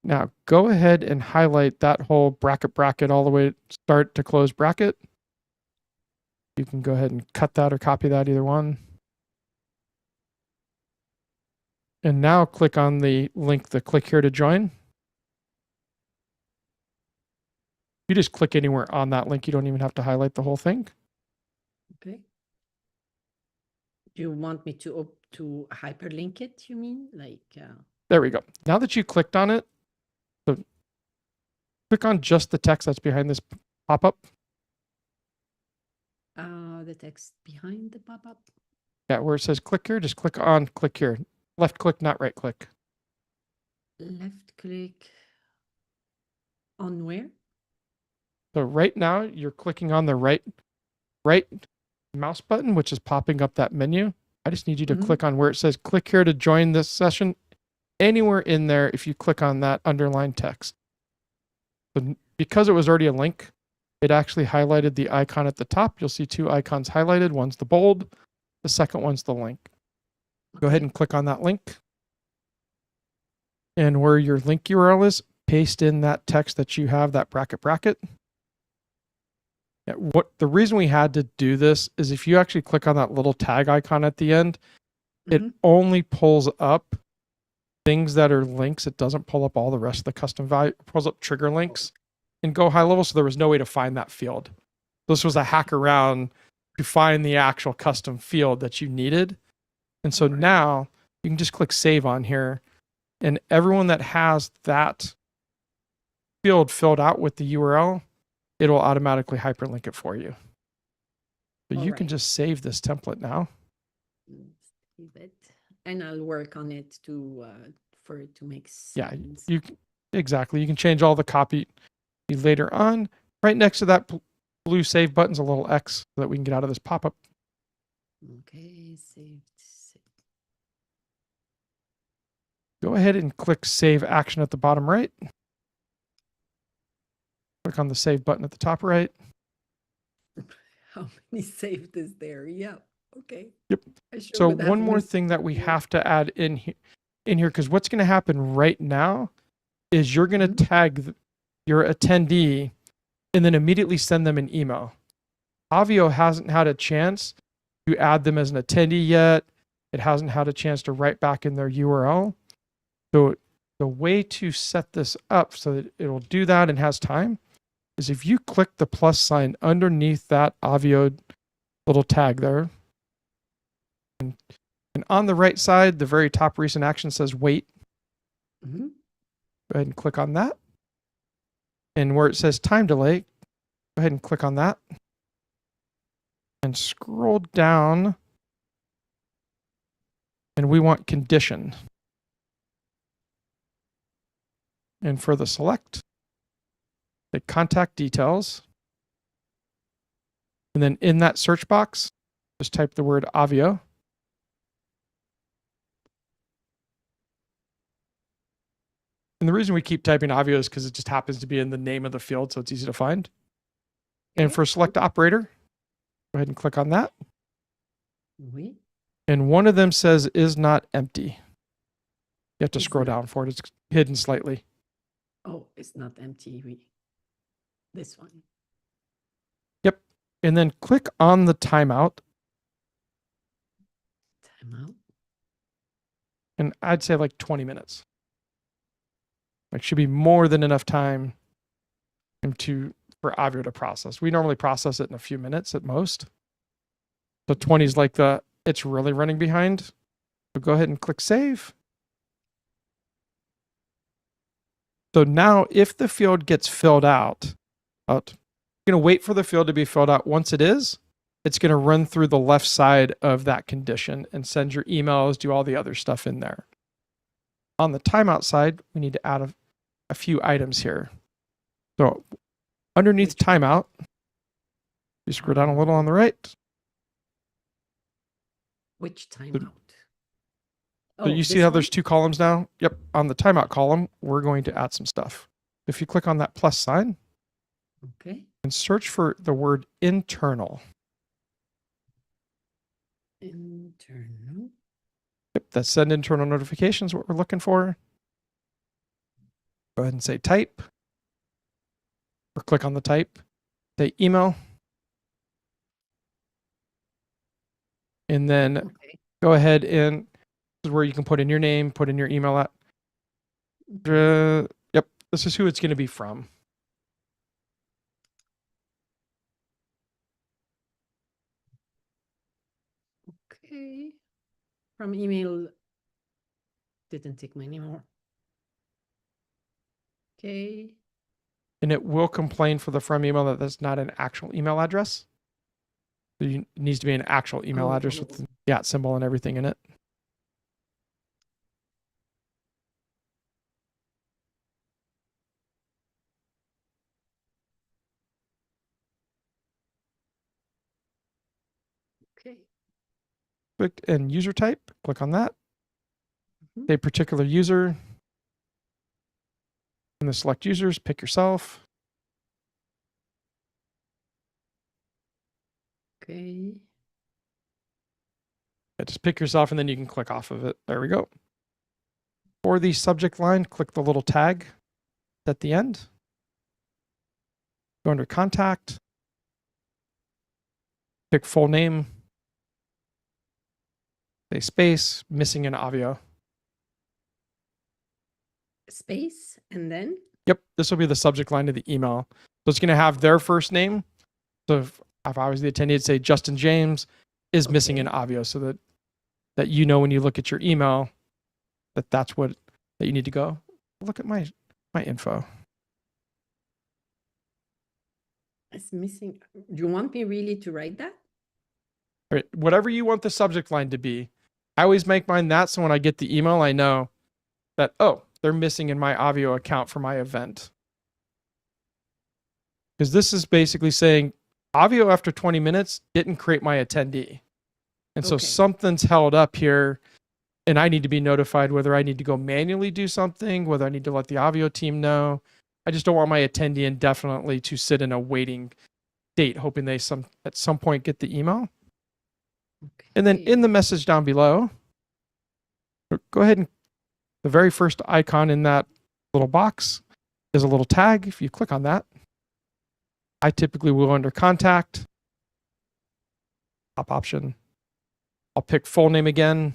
Now go ahead and highlight that whole bracket all the way start to close bracket. You can go ahead and cut that or copy that, either one. And now click on the link, the click here to join. You just click anywhere on that link. You don't even have to highlight the whole thing. Okay. Do you want me to hyperlink it, you mean? Like There we go. Now that you clicked on it, so click on just the text that's behind this pop-up. the text behind the pop-up? Yeah, where it says click here, just click here. Left click, not right click. Left click on where? So right now you're clicking on the right mouse button, which is popping up that menu. I just need you to click on where it says click here to join this session. Anywhere in there, if you click on that underlined text. But because it was already a link, it actually highlighted the icon at the top. You'll see 2 icons highlighted. One's the bold, the second one's the link. Go ahead and click on that link. And where your link URL is, paste in that text that you have, that bracket. Yeah, the reason we had to do this is if you actually click on that little tag icon at the end, it only pulls up things that are links. It doesn't pull up all the rest of the custom value. It pulls up trigger links in Go high level, so there was no way to find that field. This was a hack around to find the actual custom field that you needed. And so now you can just click save on here, and everyone that has that field filled out with the URL, it'll automatically hyperlink it for you. So you can just save this template now. Save it. And I'll work on it for it to make sense. Yeah, exactly. You can change all the copy later on. Right next to that blue save button's a little X so that we can get out of this pop-up. Okay, saved. Go ahead and click save action at the bottom right. Click on the save button at the top right. How many saved is there? Yeah. Okay. Yep. So one more thing that we have to add in here, because what's going to happen right now is you're going to tag your attendee and then immediately send them an email. Obvio hasn't had a chance to add them as an attendee yet. It hasn't had a chance to write back in their URL. So the way to set this up so that it'll do that and has time is if you click the plus sign underneath that Obvio little tag there. And on the right side, the very top recent action says wait. Go ahead and click on that. And where it says time delay, go ahead and click on that. And scroll down. And we want condition. And for the select, the contact details. And then in that search box, just type the word Obvio. And the reason we keep typing Obvio is because it just happens to be in the name of the field, so it's easy to find. And for select operator, go ahead and click on that. And one of them says is not empty. You have to scroll down for it. It's hidden slightly. Oh, it's not empty. This one. Yep. And then click on the timeout. Timeout. And I'd say like 20 minutes. Like should be more than enough time for Obvio to process. We normally process it in a few minutes at most. So 20 is like it's really running behind. So go ahead and click save. So now if the field gets filled out, you going to wait for the field to be filled out. Once it is, it's going to run through the left side of that condition and send your emails, do all the other stuff in there. On the timeout side, we need to add a few items here. So underneath timeout, you scroll down a little on the right. Which timeout? So you see how there's two columns now? Yep. On the timeout column, we're going to add some stuff. If you click on that plus sign, Okay. and search for the word internal. Internal. Yep, that's send internal notifications, what we're looking for. Go ahead and say type. Or click on the type. Say email. And then go ahead and this is where you can put in your name, put in your email at. Yep, this is who it's going to be from. Okay. From email. Didn't take my anymore. Okay. And it will complain for the from email that that's not an actual email address. So it needs to be an actual email address with the @ symbol and everything in it. Okay. Click and user type, click on that. A particular user. In the select users, pick yourself. Okay. Yeah, just pick yourself and then you can click off of it. There we go. For the subject line, click the little tag at the end. Go under contact. Pick full name. Say space, missing an Obvio. Space and then? Yep, this will be the subject line of the email. So it's going to have their first name. So if I was the attendee, it'd say Justin James is missing an Obvio, so that you know when you look at your email that's what that you need to go look at my info. It's missing. Do you want me really to write that? All right, whatever you want the subject line to be. I always make mine that so when I get the email, I know that, oh, they're missing in my Obvio account for my event. Because this is basically saying Obvio after 20 minutes didn't create my attendee. And so something's held up here and I need to be notified whether I need to go manually do something, whether I need to let the Obvio team know. I just don't want my attendee indefinitely to sit in a waiting state, hoping they at some point get the email. Okay. And then in the message down below, go ahead and the very first icon in that little box is a little tag. If you click on that, I typically will under contact, top option. I'll pick full name again.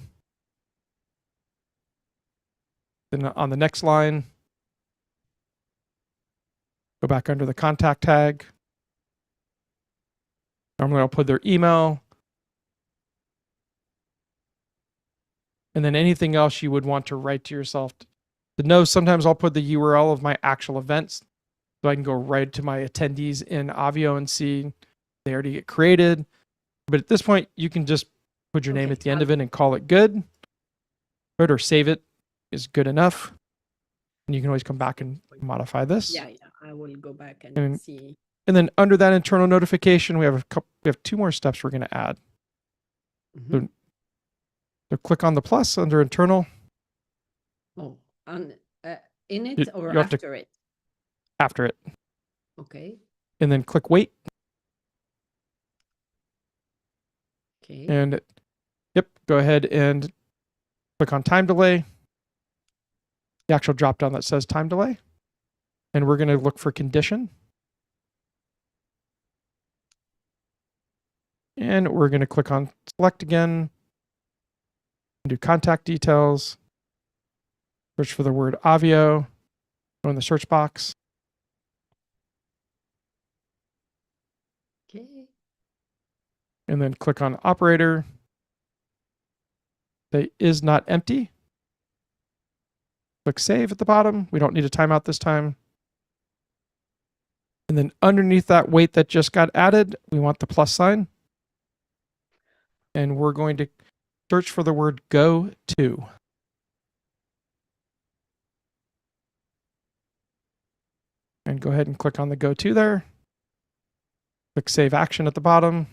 Then on the next line, go back under the contact tag. Normally I'll put their email. And then anything else you would want to write to yourself to know. Sometimes I'll put the URL of my actual events so I can go right to my attendees in Obvio and see they already get created. But at this point, you can just put your name at the end of it and call it good. Or save it is good enough. And you can always come back and modify this. Yeah, I will go back and see. And then under that internal notification, we have two more steps we're going to add. So click on the plus under internal. Oh, in it or after it? After it. Okay. And then click wait. Okay. And go ahead and click on time delay. The actual drop down that says time delay. And we're going to look for condition. And we're going to click on select again. Do contact details. Search for the word Obvio. Go in the search box. Okay. And then click on operator. Say is not empty. Click save at the bottom. We don't need a timeout this time. And then underneath that weight that just got added, we want the plus sign. And we're going to search for the word go to. And go ahead and click on the go to there. Click save action at the bottom.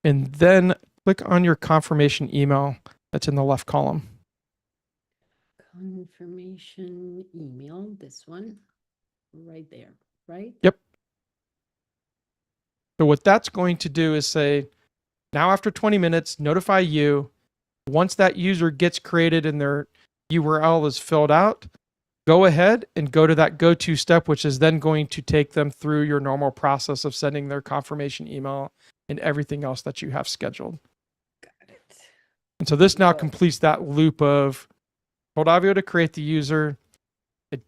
And then click on your confirmation email that's in the left column. Confirmation email, this one, right there, right? Yep. So what that's going to do is say, now after 20 minutes, notify you. Once that user gets created and their URL is filled out, go ahead and go to that go-to step, which is then going to take them through your normal process of sending their confirmation email and everything else that you have scheduled. Got it. And so this now Good. completes that loop of told Obvio to create the user. It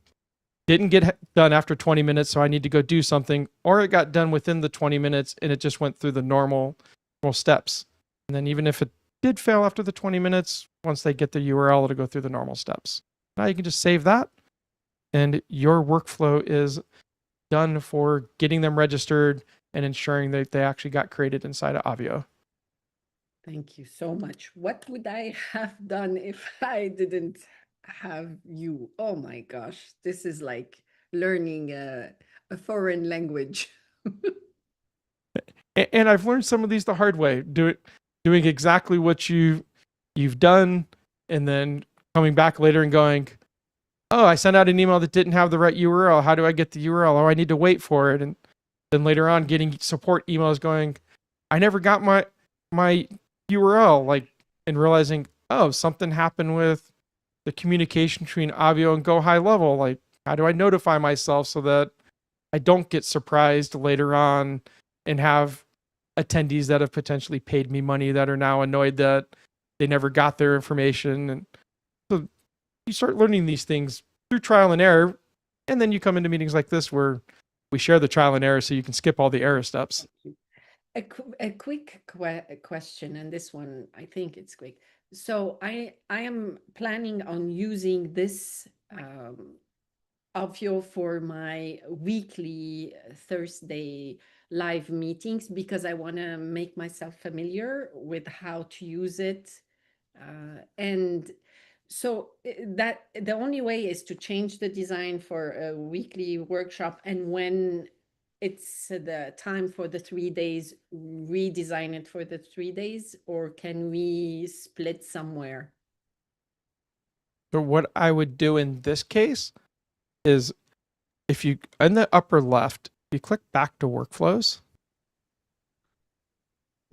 didn't get done after 20 minutes, so I need to go do something, or it got done within the 20 minutes and it just went through the normal steps. And then even if it did fail after the 20 minutes, once they get the URL, it'll go through the normal steps. Now you can just save that, and your workflow is done for getting them registered and ensuring that they actually got created inside of Obvio. Thank you so much. What would I have done if I didn't have you? Oh my gosh, this is like learning a foreign language. And I've learned some of these the hard way, doing exactly what you've done, and then coming back later and going, oh, I sent out an email that didn't have the right URL. How do I get the URL? Oh, I need to wait for it. And then later on getting support emails going, I never got my URL, like, and realizing, oh, something happened with the communication between Obvio and Go High Level. Like, how do I notify myself so that I don't get surprised later on and have attendees that have potentially paid me money that are now annoyed that they never got their information. And so you start learning these things through trial and error, and then you come into meetings like this where we share the trial and error so you can skip all the error steps. A quick question, and this one, I think it's quick. So I am planning on using this Obvio for my weekly Thursday live meetings because I want to make myself familiar with how to use it. And so that the only way is to change the design for a weekly workshop, and when it's the time for the 3 days, redesign it for the 3 days, or can we split somewhere? So what I would do in this case is, if you, in the upper left, you click back to workflows.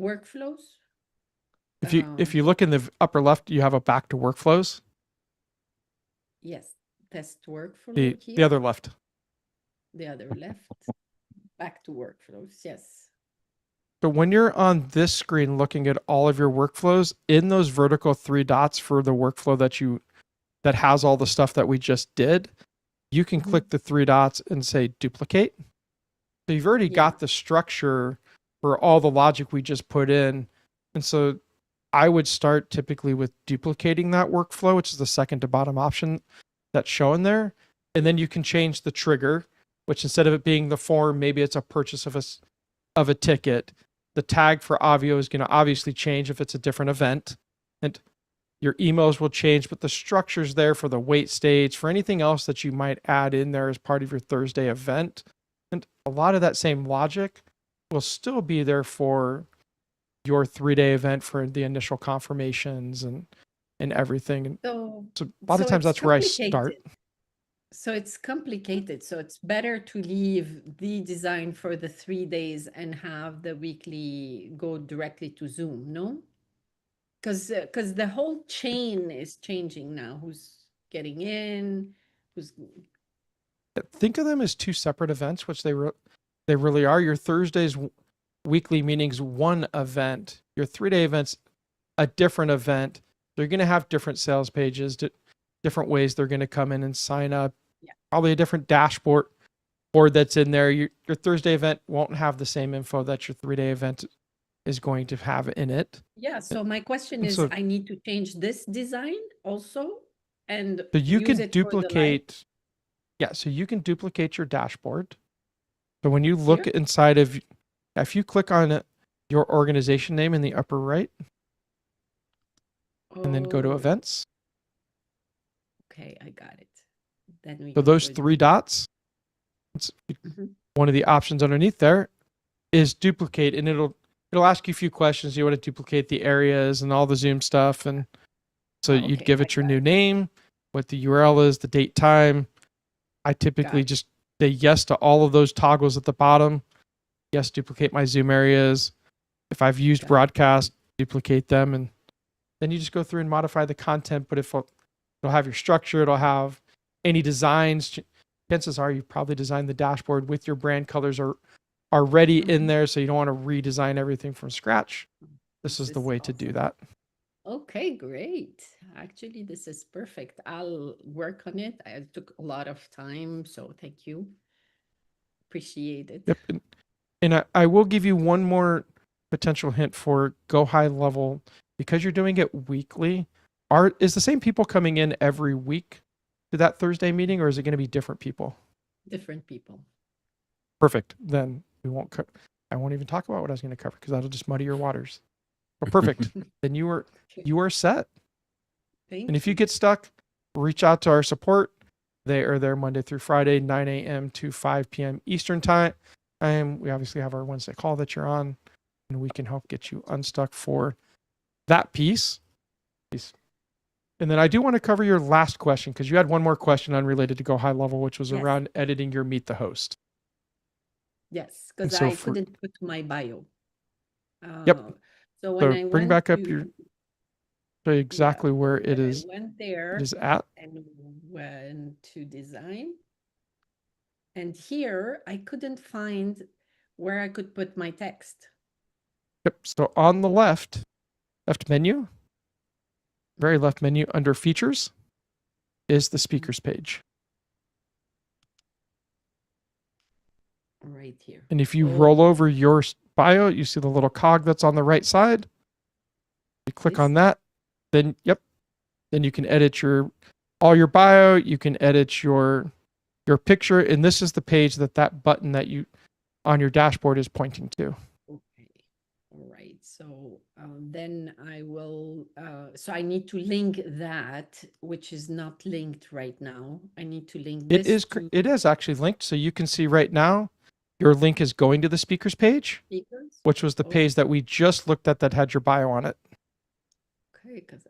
Workflows? If you look in the upper left, you have a back to workflows. Yes, test workflow The here. other left. The other left. Back to workflows, yes. So when you're on this screen looking at all of your workflows, in those vertical 3 dots for the workflow that has all the stuff that we just did, you can click the 3 dots and say duplicate. So you've already got the structure for all the logic we just put in. And so I would start typically with duplicating that workflow, which is the second to bottom option that's shown there. And then you can change the trigger, which instead of it being the form, maybe it's a purchase of a ticket. The tag for Obvio is going to obviously change if it's a different event. And your emails will change, but the structure's there for the wait stage, for anything else that you might add in there as part of your Thursday event. And a lot of that same logic will still be there for your 3-day event for the initial confirmations and everything. And so a lot of times that's where I start. So it's complicated. So it's better to leave the design for the 3 days and have the weekly go directly to Zoom, no? Because the whole chain is changing now. Who's getting in? Who's Think of them as 2 separate events, which they really are. Your Thursdays weekly meetings, one event. Your 3-day events, a different event. They're going to have different sales pages, different ways they're going to come in and sign up. Probably a different dashboard that's in there. Your Thursday event won't have the same info that your 3-day event is going to have in it. Yeah. So my question is, I need to change this design also, and so you use can it for the live? Yeah, so you can duplicate your dashboard. So when you look Here? inside of, if you click on your organization name in the upper right, and then go to Oh, events. okay, I got it. Then we So go those to three dots, it's Mhm. one of the options underneath there is duplicate, and it'll ask you a few questions. You want to duplicate the areas and all the Zoom stuff, and so Oh, you'd okay, give I it your got new it. name, what the URL is, the date, time. I typically it. just say yes to all of those toggles at the bottom. Yes, duplicate my Zoom areas. If I've used Got it. broadcast, duplicate them, and then you just go through and modify the content. But if it'll have your structure, it'll have any designs. Chances are you've probably designed the dashboard with your brand colors are already in Mhm. there, so you don't want to redesign everything from scratch. This is the This is way to do awesome. that. Okay, great. Actually, this is perfect. I'll work on it. I took a lot of time, so thank you. Appreciate it. Yep. And I will give you one more potential hint for go high level because you're doing it weekly. Is the same people coming in every week to that Thursday meeting, or is it going to be different people? Different people. Perfect. Then we won't I won't even talk about what I was going to cover because that'll just muddy your waters. But perfect. Then you are set. Thank And if you you. get stuck, reach out to our support. They are there Monday through Friday, 9 a.m. to 5 p.m. Eastern time. We obviously have our Wednesday call that you're on, and we can help get you unstuck for that piece. And then I do want to cover your last question because you had one more question unrelated to go high level, which was Yes. around editing your Meet the Host. Yes, And because so I couldn't put my bio. Yep. So when So I bring went back up to, your show you exactly where it when I is went there at. and went to design, and here I couldn't find where I could put my text. Yep. So on the left menu, very left menu under features is the speakers page. Right here. And if you roll over your bio, you see the little cog that's on the right side. You click on that, then then you can edit all your bio, you can edit your picture, and this is the page that button that you on your dashboard is pointing to. Okay. All right. So then I will, so I need to link that, which is not linked right now. I need to link It this it is actually linked. So you can see right now your link is going to the speakers page, speakers. which was the page that we just looked at that had your bio on it. Okay, because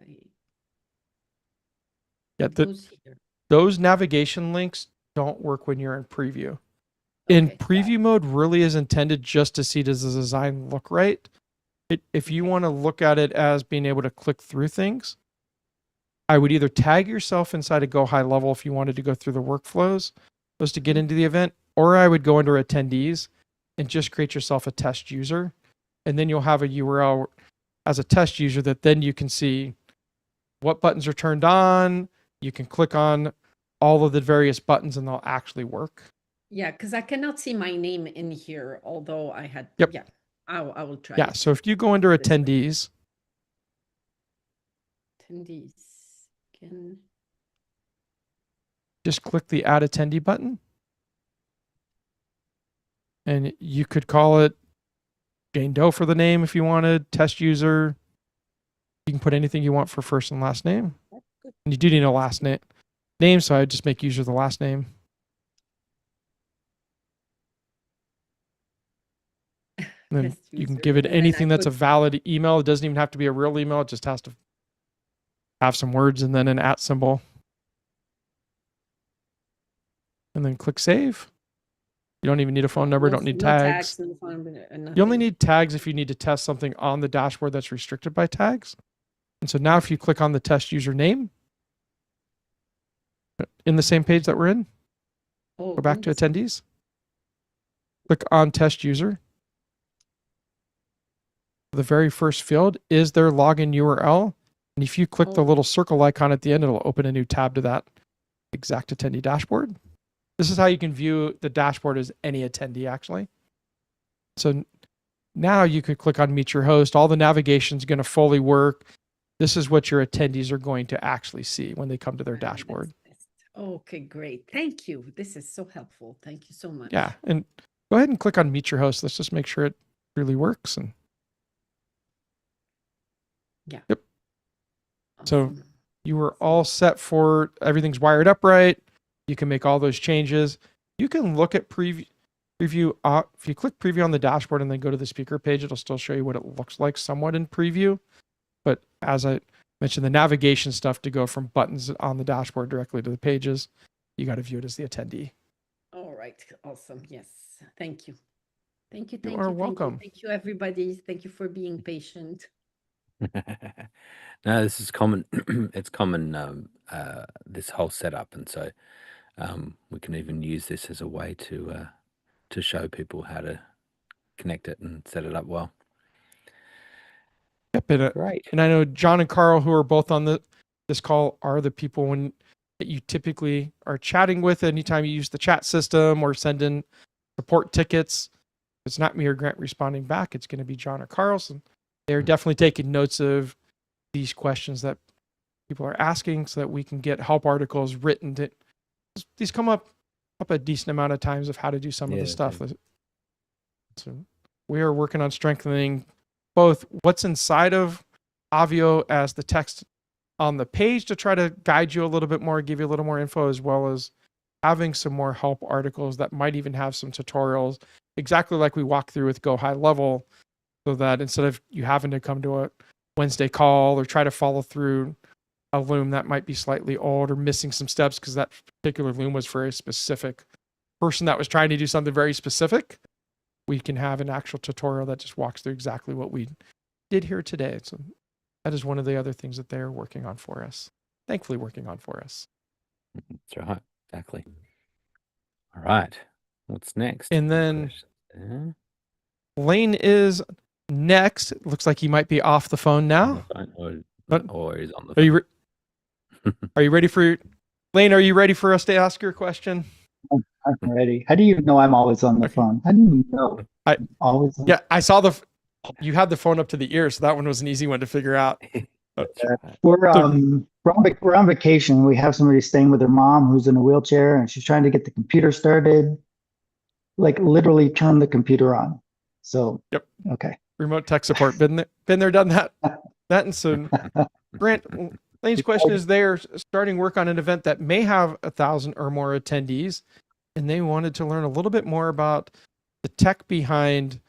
Yeah, goes here. those navigation links don't work when you're in preview. In preview mode really is intended just to see does the design look right. If you want to look at it as being able to click through things, I would either tag yourself inside a Go High Level if you wanted to go through the workflows, those to get into the event, or I would go under attendees and just create yourself a test user. And then you'll have a URL as a test user that then you can see what buttons are turned on. You can click on all of the various buttons and they'll actually work. Yeah, because I cannot see my name in here, although I had, Yep. yeah, I will try. Yeah, so if you go under attendees, can just click the add attendee button. And you could call it Jane Doe for the name if you wanted, test user. You can put anything you want for first and last name. And you do need a last name, so I'd just make user the last name. And then you can give it anything that's a valid email. It doesn't even have to be a real email. It just has to have some words and then an @ symbol. And then click save. You don't even need a phone number, don't need tags. You only need tags if you need to test something on the dashboard that's restricted by tags. And so now if you click on the test user name in the same page that we're in, go back to attendees, click on test user. The very first field is their login URL. And if you click the little circle icon at the end, it'll open a new tab to that exact attendee dashboard. This is how you can view the dashboard as any attendee, actually. So now you could click on Meet Your Host. All the navigation is going to fully work. This is what your attendees are going to actually see when they come to their dashboard. Okay, great. Thank you. This is so helpful. Thank you so much. Yeah, and go ahead and click on Meet Your Host. Let's just make sure it really works. And Yeah. Yep. So Awesome. you were all set for everything's wired up right. You can make all those changes. You can look at preview. If you click preview on the dashboard and then go to the speaker page, it'll still show you what it looks like somewhat in preview. But as I mentioned, the navigation stuff to go from buttons on the dashboard directly to the pages, you got to view it as the attendee. All right. Awesome. Yes. Thank you. Thank you. You Thank are you. Thank you. welcome. Thank you, everybody. Thank you for being patient. No, this is common. It's common, this whole setup, and so we can even use this as a way to show people how to connect it and set it up well. Yep, Great. and I know John and Carl, who are both on this call, are the people that you typically are chatting with anytime you use the chat system or send in support tickets. It's not me or Grant responding back. It's going to be John or Carlson. They're definitely taking notes of these questions that people are asking so that we can get help articles written. These come up a decent amount of times of how to do some of the stuff. So we are working on strengthening both what's inside of Obvio as the text on the page to try to guide you a little bit more, give you a little more info, as well as having some more help articles that might even have some tutorials, exactly like we walk through with Go High Level, so that instead of you having to come to a Wednesday call or try to follow through a loom that might be slightly old or missing some steps because that particular loom was for a specific person that was trying to do something very specific, we can have an actual tutorial that just walks through exactly what we did here today. So that is one of the other things that they're working on for us. Thankfully working on for us. That's right. Exactly. All right. What's next? And then Lane is next. It looks like he might be off the phone now. Or he's on the phone. Are you ready for Lane? Are you ready for us to ask your question? I'm ready. How do you know I'm always on the phone? How do you know I'm always on? Yeah, I saw you had the phone up to the ear, so that one was an easy one to figure out. We're on vacation. We have somebody staying with their mom who's in a wheelchair, and she's trying to get the computer started. Like literally turn the computer on. So yep. Okay. Remote tech support. Been there, done that. That and so Grant, Lane's question is they're starting work on an event that may have 1,000 or more attendees, and they wanted to learn a little bit more about the tech behind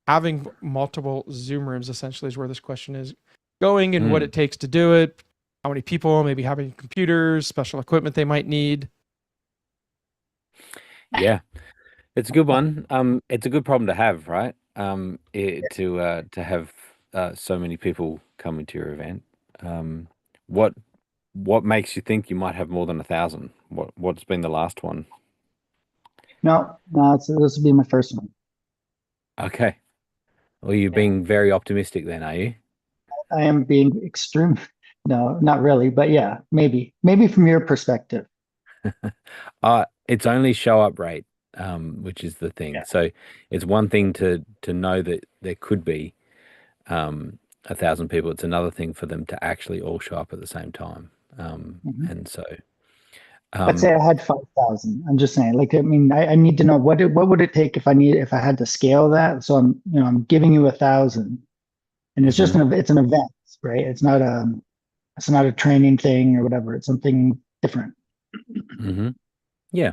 having multiple Zoom rooms, essentially is where this question is going, and what it takes to do it, how many people, maybe how many computers, special equipment they might need. Yeah, it's a good one. It's a good problem to have, right? To have so many people coming to your event. What makes you think you might have more than 1,000? What's been the last one? No, this will be my first one. Okay. Well, you're being very optimistic then, are you? I am being extreme. No, not really, but yeah, maybe from your perspective. It's only show up rate, which is the thing. Yeah. So it's one thing to know that there could be 1,000 people. It's another thing for them to actually all show up at the same time. And so Let's say I had 5,000. I'm just saying, like, I mean, I need to know what would it take if I had to scale that. So I'm giving you 1,000, and it's just it's an event, right? It's not a training thing or whatever. It's something different. Yeah.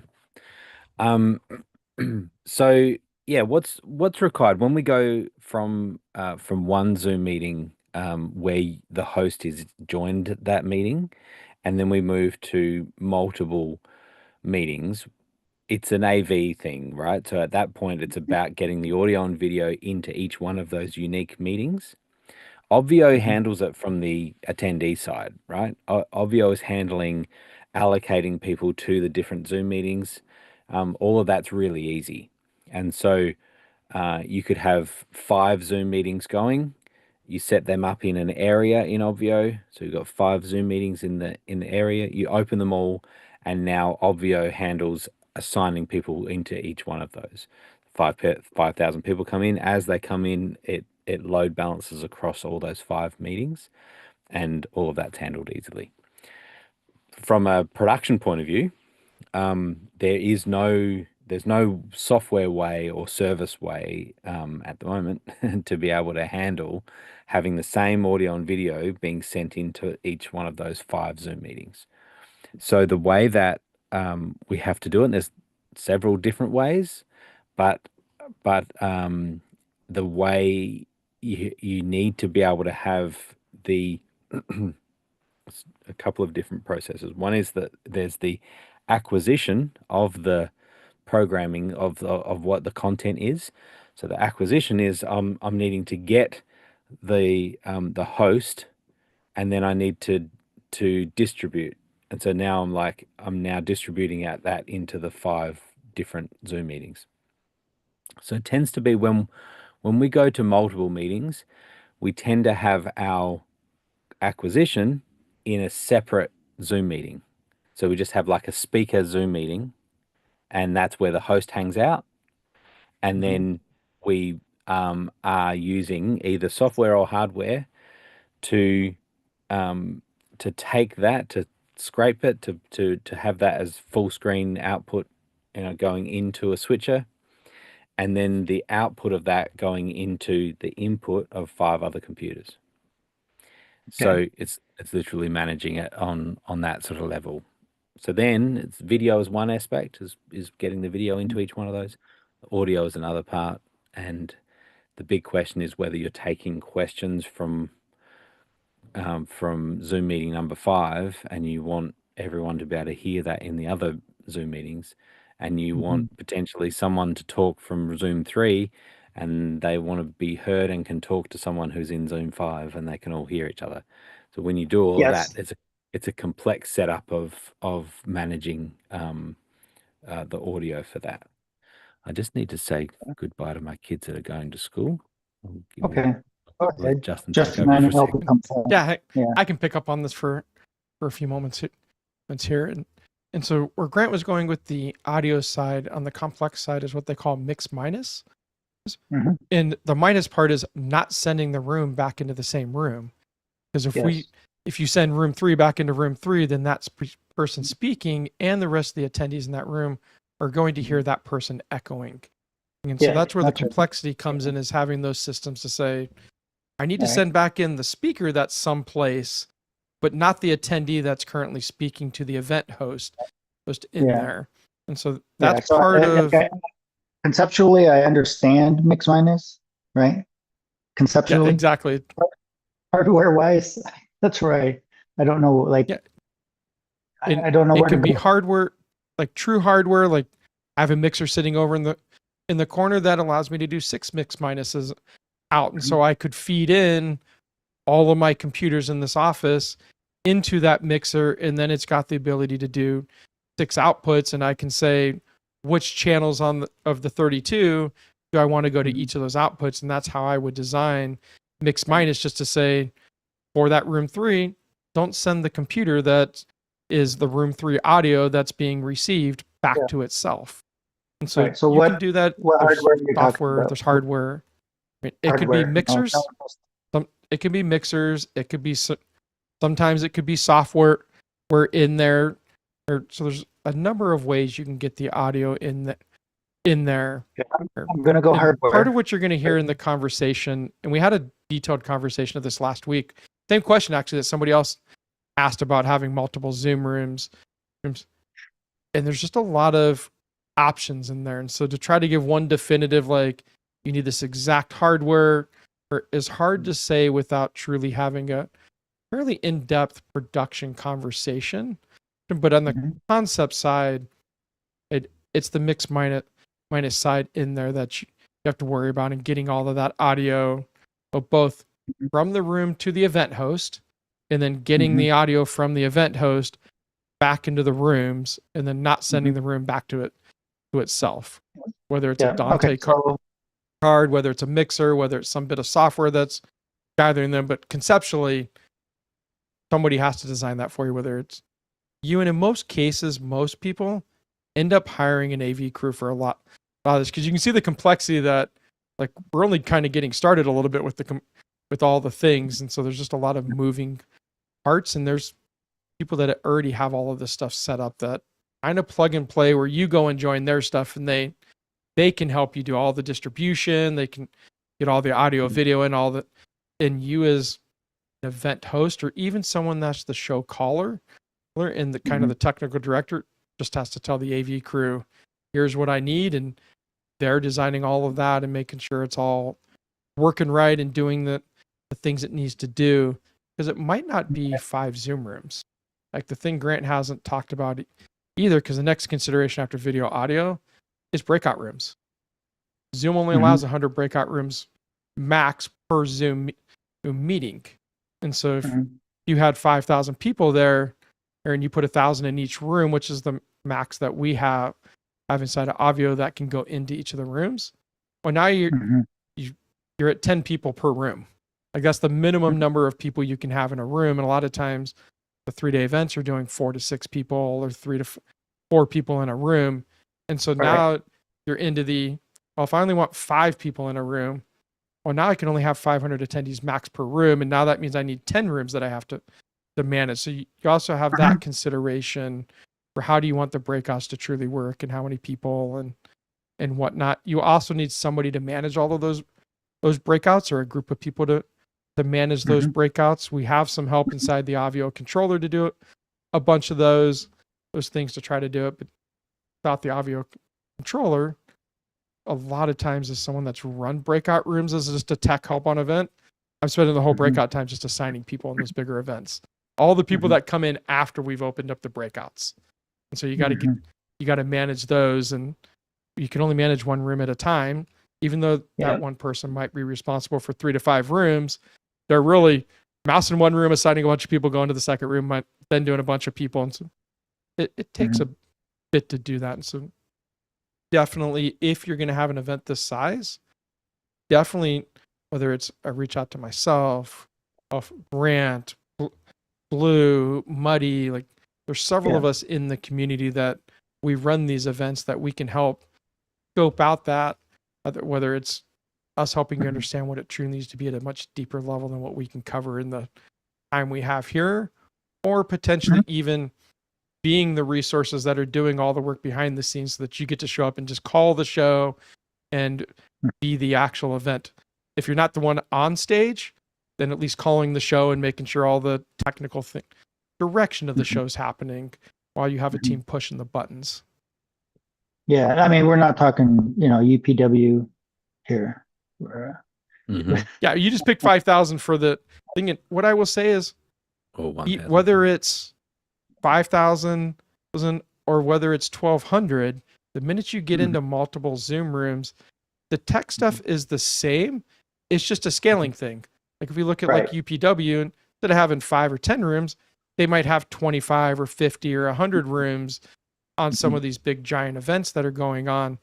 So yeah, what's required when we go from one Zoom meeting where the host is joined that meeting, and then we move to multiple meetings. It's an AV thing, right? So at that point, it's about getting the audio and video into each one of those unique meetings. Obvio handles it from the attendee side, right? Obvio is handling allocating people to the different Zoom meetings. All of that's really easy. And so you could have 5 Zoom meetings going. You set them up in an area in Obvio. So you've got 5 Zoom meetings in the area. You open them all, and now Obvio handles assigning people into each one of those. 5,000 people come in. As they come in, it load balances across all those 5 meetings, and all of that's handled easily. From a production point of view, there's no software way or service way at the moment to be able to handle having the same audio and video being sent into each one of those 5 Zoom meetings. So the way that we have to do it, and there's several different ways, but the way you need to be able to have the a couple of different processes. One is that there's the acquisition of the programming of what the content is. So the acquisition is I'm needing to get the host, and then I need to distribute. And so now I'm now distributing out that into the 5 different Zoom meetings. So it tends to be when we go to multiple meetings, we tend to have our acquisition in a separate Zoom meeting. So we just have like a speaker Zoom meeting, and that's where the host hangs out. And then we are using either software or hardware to take that, to scrape it, to have that as full screen output, going into a switcher, and then the output of that going into the input of 5 other computers. So it's literally managing it on that sort of level. So then it's video is one aspect, is getting the video into each one of those. Audio is another part, and the big question is whether you're taking questions from Zoom meeting number 5, and you want everyone to be able to hear that in the other Zoom meetings, and you want potentially someone to talk from Zoom 3, and they want to be heard and can talk to someone who's in Zoom 5, and they can all hear each other. So when you do all of that, it's a complex setup of managing the audio for that. I just need to say goodbye to my kids that are going to school. Okay. Let Justin take Justin, over I for a know second. Yeah, I can pick up on this for a few moments here. And so where Grant was going with the audio side, on the complex side, is what they call mix minus. And the minus part is not sending the room back into the same room. Because if you send room 3 back into room 3, then that person speaking and the rest of the attendees in that room are going to hear that person echoing. And so that's where the complexity comes in, is having those systems to say, I need to send back in the speaker that's someplace, but not the attendee that's currently speaking to the event host in there. And so that's part of... Conceptually, I understand mix minus, right? Conceptually. Yeah, exactly. Hardware-wise, that's right. I don't know, like... I don't know where it can be hardware, like true hardware, like I have a mixer sitting over in the corner that allows me to do 6 mix minuses out. And so I could feed in all of my computers in this office into that mixer, and then it's got the ability to do 6 outputs, and I can say which channels of the 32 do I want to go to each of those outputs. And that's how I would design mix minus, just to say, for that room 3, don't send the computer that is the room 3 audio that's being received back to itself. And so, you can do that. There's software, there's hardware. It could be mixers. It could be mixers. It could be sometimes it could be software. We're in there. So there's a number of ways you can get the audio in there. I'm gonna go hardware. Part of what you're going to hear in the conversation, and we had a detailed conversation of this last week. Same question actually that somebody else asked about having multiple Zoom rooms, and there's just a lot of options in there. And so to try to give one definitive, like you need this exact hardware, is hard to say without truly having a fairly in-depth production conversation. But on the concept side, it's the mix minus side in there that you have to worry about, and getting all of that audio, both from the room to the event host, and then getting the audio from the event host back into the rooms, and then not sending the room back to itself. Whether it's a Dante card, whether it's a mixer, whether it's some bit of software that's gathering them, but conceptually, somebody has to design that for you, whether it's you. And in most cases, most people end up hiring an AV crew for a lot of this, because you can see the complexity that, like, we're only kind of getting started a little bit with all the things. And so there's just a lot of moving parts, and there's people that already have all of this stuff set up that kind of plug and play where you go and join their stuff and they can help you do all the distribution. They can get all the audio, video, and all that. And you as an event host, or even someone that's the show caller and the kind of the technical director, just has to tell the AV crew, here's what I need. And they're designing all of that and making sure it's all working right and doing the things it needs to do. Because it might not be 5 Zoom rooms. Like the thing Grant hasn't talked about either, because the next consideration after video audio is breakout rooms. Zoom only allows 100 breakout rooms max per Zoom meeting. And so if you had 5,000 people there and you put 1,000 in each room, which is the max that we have inside of Obvio that can go into each of the rooms, well, now you're at 10 people per room. Like that's the minimum number of people you can have in a room. And a lot of times the 3-day events are doing 4 to 6 people or 3 to 4 people in a room. And so now you're into well, if I only want 5 people in a room, well, now I can only have 500 attendees max per room. And now that means I need 10 rooms that I have to manage. So you also have that consideration for how do you want the breakouts to truly work and how many people and whatnot. You also need somebody to manage all of those breakouts, or a group of people to manage those breakouts. We have some help inside the Obvio controller to do it, a bunch of those things to try to do it. But without the Obvio controller, a lot of times as someone that's run breakout rooms as just a tech help on event, I'm spending the whole breakout time just assigning people in those bigger events. All the people that come in after we've opened up the breakouts. And so you got to manage those, and you can only manage one room at a time, even though that one person might be responsible for 3 to 5 rooms. They're really mouse in one room, assigning a bunch of people, going to the second room, then doing a bunch of people. And so it takes a bit to do that. And so definitely, if you're going to have an event this size, definitely, whether it's a reach out to myself, Grant, Blue, Muddy, like there's several of us in the community that we run these events that we can help scope out that, whether it's us helping you understand what it truly needs to be at a much deeper level than what we can cover in the time we have here, or potentially even being the resources that are doing all the work behind the scenes so that you get to show up and just call the show and be the actual event. If you're not the one on stage, then at least calling the show and making sure all the technical direction of the show is happening while you have a team pushing the buttons. Yeah, I mean, we're not talking, UPW here. Yeah, you just picked 5,000 for the thing. And what I will say is, whether it's 5,000 or whether it's 1,200, the minute you get into multiple Zoom rooms, the tech stuff is the same. It's just a scaling thing. Like if we look at like UPW, instead of having 5 or 10 rooms, they might have 25 or 50 or 100 rooms on some of these big giant events that are going on.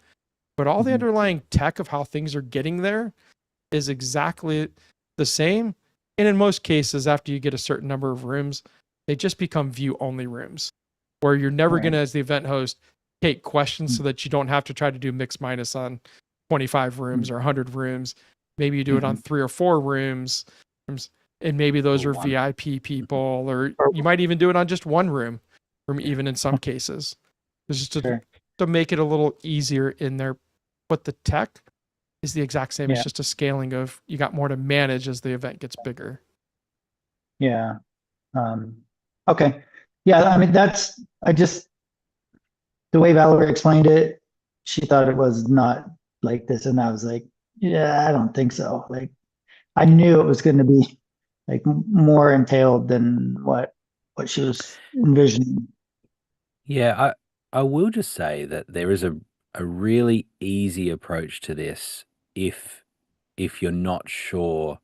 But all the underlying tech of how things are getting there is exactly the same. And in most cases, after you get a certain number of rooms, they just become view only rooms where you're never going to, as the event host, take questions so that you don't have to try to do mix minus on 25 rooms or 100 rooms. Maybe you do it on 3 or 4 rooms, and maybe those are VIP people, or you might even do it on just one room, even in some cases. It's just to make it a little easier in there. But the tech is the exact same. It's just a scaling of, you got more to manage as the event gets bigger. Yeah. Okay. Yeah, I mean, the way Valerie explained it, she thought it was not like this. And I was like, yeah, I don't think so. Like, I knew it was going to be like more entailed than what she was envisioning. Yeah, I will just say that there is a really easy approach to this if you're not sure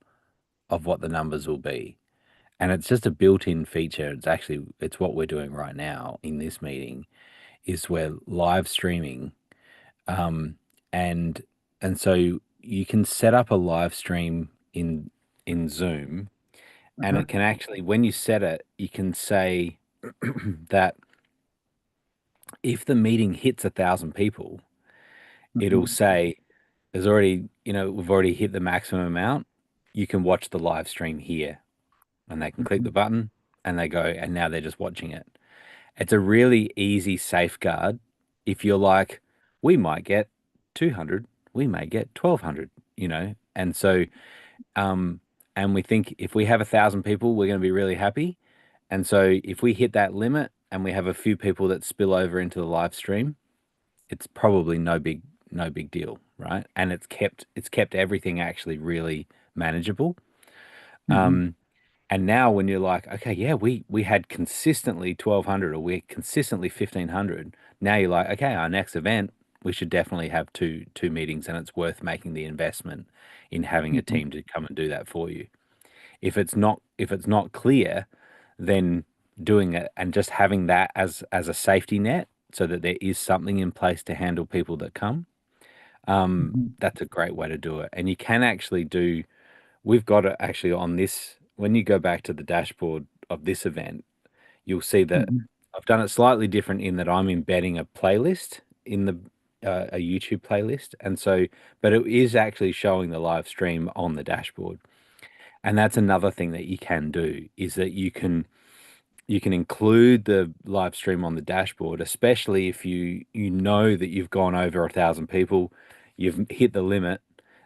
of what the numbers will be. And it's just a built-in feature. It's what we're doing right now in this meeting, is we're live streaming. And so you can set up a live stream in Zoom, and it can actually, when you set it, you can say that if the meeting hits 1,000 people, it'll say there's already, we've already hit the maximum amount. You can watch the live stream here, and they can click the button and they go, and now they're just watching it. It's a really easy safeguard. If you're like, we might get 200, we may get 1,200, and so and we think if we have 1,000 people, we're going to be really happy. And so if we hit that limit and we have a few people that spill over into the live stream, it's probably no big deal, right? And it's kept everything actually really manageable. Mhm. Um, and now when you're like, okay, yeah, we had consistently 1,200 or we're consistently 1,500. Now you're like, okay, our next event, we should definitely have two meetings, and it's worth making the investment in having a Mhm. team to come and do that for you. If it's not clear, then doing it and just having that as a safety net so that there is something in place to handle people that come, Mhm. that's a great way to do it. And you can actually do, we've got it actually on this, when you go back to the dashboard of this event, you'll see that Mhm. I've done it slightly different in that I'm embedding a playlist in a YouTube playlist. And so, but it is actually showing the live stream on the dashboard. And that's another thing that you can do, is that you can include the live stream on the dashboard, especially if you know that you've gone over 1,000 people, you've hit the limit.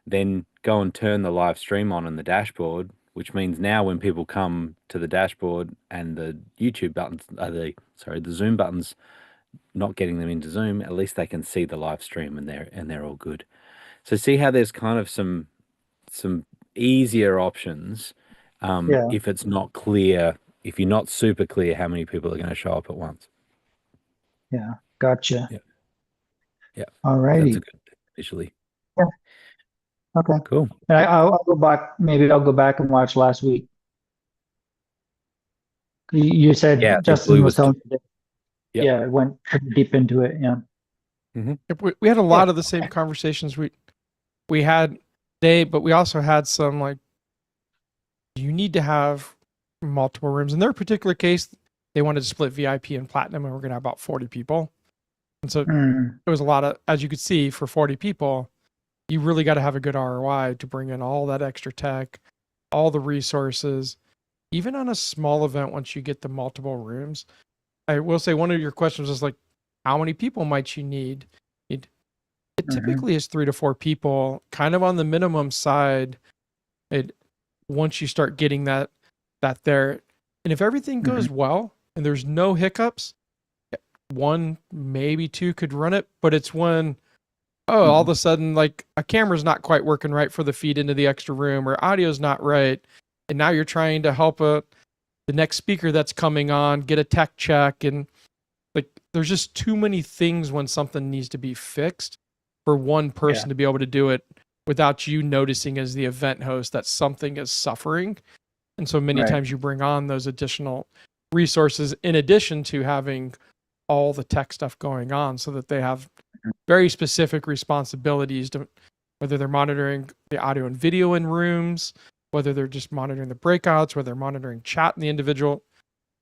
Then go and turn the live stream on in the dashboard, which means now when people come to the dashboard and the YouTube buttons, the Zoom buttons, not getting them into Zoom, at least they can see the live stream and they're all good. So see how there's kind of some easier options, Yeah. if it's not clear, if you're not super clear how many people are going to show up at once. Yeah. Gotcha. Yeah. Yeah. All That's a righty. good visually. Yeah. Okay. Cool. And I'll go back. Maybe I'll go back and watch last week. You Yeah, said I think Justin Blue was was good. telling me that, Yep. yeah, it went pretty deep into it. Yeah. Mm-hmm. Yep, we had a Yeah. lot of the same conversations we had today, but we also had some like, you need to have multiple rooms. In their particular case, they wanted to split VIP and platinum, and we're going to have about 40 people. And so Mm. it was a lot of, as you could see, for 40 people, you really got to have a good ROI to bring in all that extra tech, all the resources. Even on a small event, once you get the multiple rooms, I will say one of your questions is like, how many people might you need? It Mhm. typically is 3 to 4 people, kind of on the minimum side. It Once you start getting that there, and if everything Mhm. goes well and there's no hiccups, one maybe two could run it. But it's when all of Mhm. a sudden like a camera's not quite working right for the feed into the extra room, or audio's not right, and now you're trying to help the next speaker that's coming on get a tech check, and like there's just too many things when something needs to be fixed for one Yeah. person to be able to do it without you noticing as the event host that something is suffering. And so many Right. times you bring on those additional resources in addition to having all the tech stuff going on, so that they have very specific responsibilities to, whether they're monitoring the audio and video in rooms, whether they're just monitoring the breakouts, whether they're monitoring chat in the individual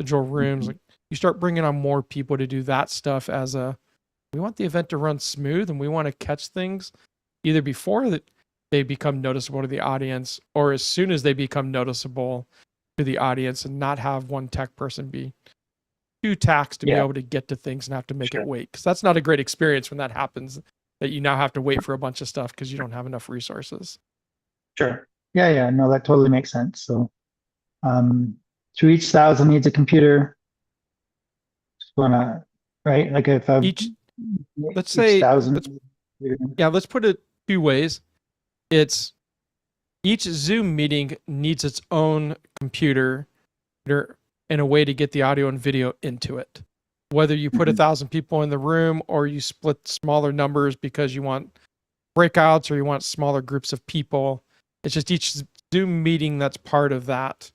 rooms. Mhm. Like, you start bringing on more people to do that stuff we want the event to run smooth, and we want to catch things either before that they become noticeable to the audience, or as soon as they become noticeable to the audience, and not have one tech person be too taxed to be Yeah. able to get to things and have to make it Sure. wait. Because that's not a great experience when that happens, that you now have to wait for a bunch of stuff because you don't have enough resources. Sure. Yeah. Yeah. No, that totally makes sense. So, to each thousand needs a computer. Just wanna, right? Like if Each let's each say thousand. let's Yeah, let's put it two ways. It's each Zoom meeting needs its own computer and a way to get the audio and video into it. Whether you put Mhm. 1,000 people in the room, or you split smaller numbers because you want breakouts or you want smaller groups of people, it's just each Zoom meeting that's part of that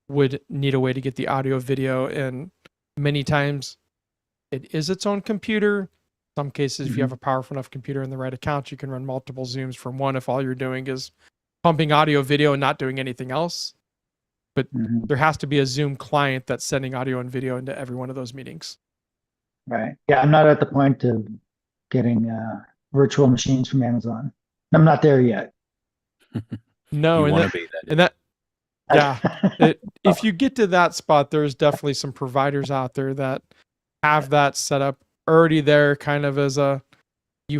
would need a way to get the audio video. And many times it is its own computer. Some cases, if you have Mhm. a powerful enough computer in the right account, you can run multiple Zooms from one if all you're doing is pumping audio video and not doing anything else. But Mhm. there has to be a Zoom client that's sending audio and video into every one of those meetings. Right. Yeah. I'm not at the point of getting virtual machines from Amazon. I'm not there yet. No, You and want that to be that. and that yeah. If you get to that spot, there's definitely some providers out there that have that set up already there, kind of as a you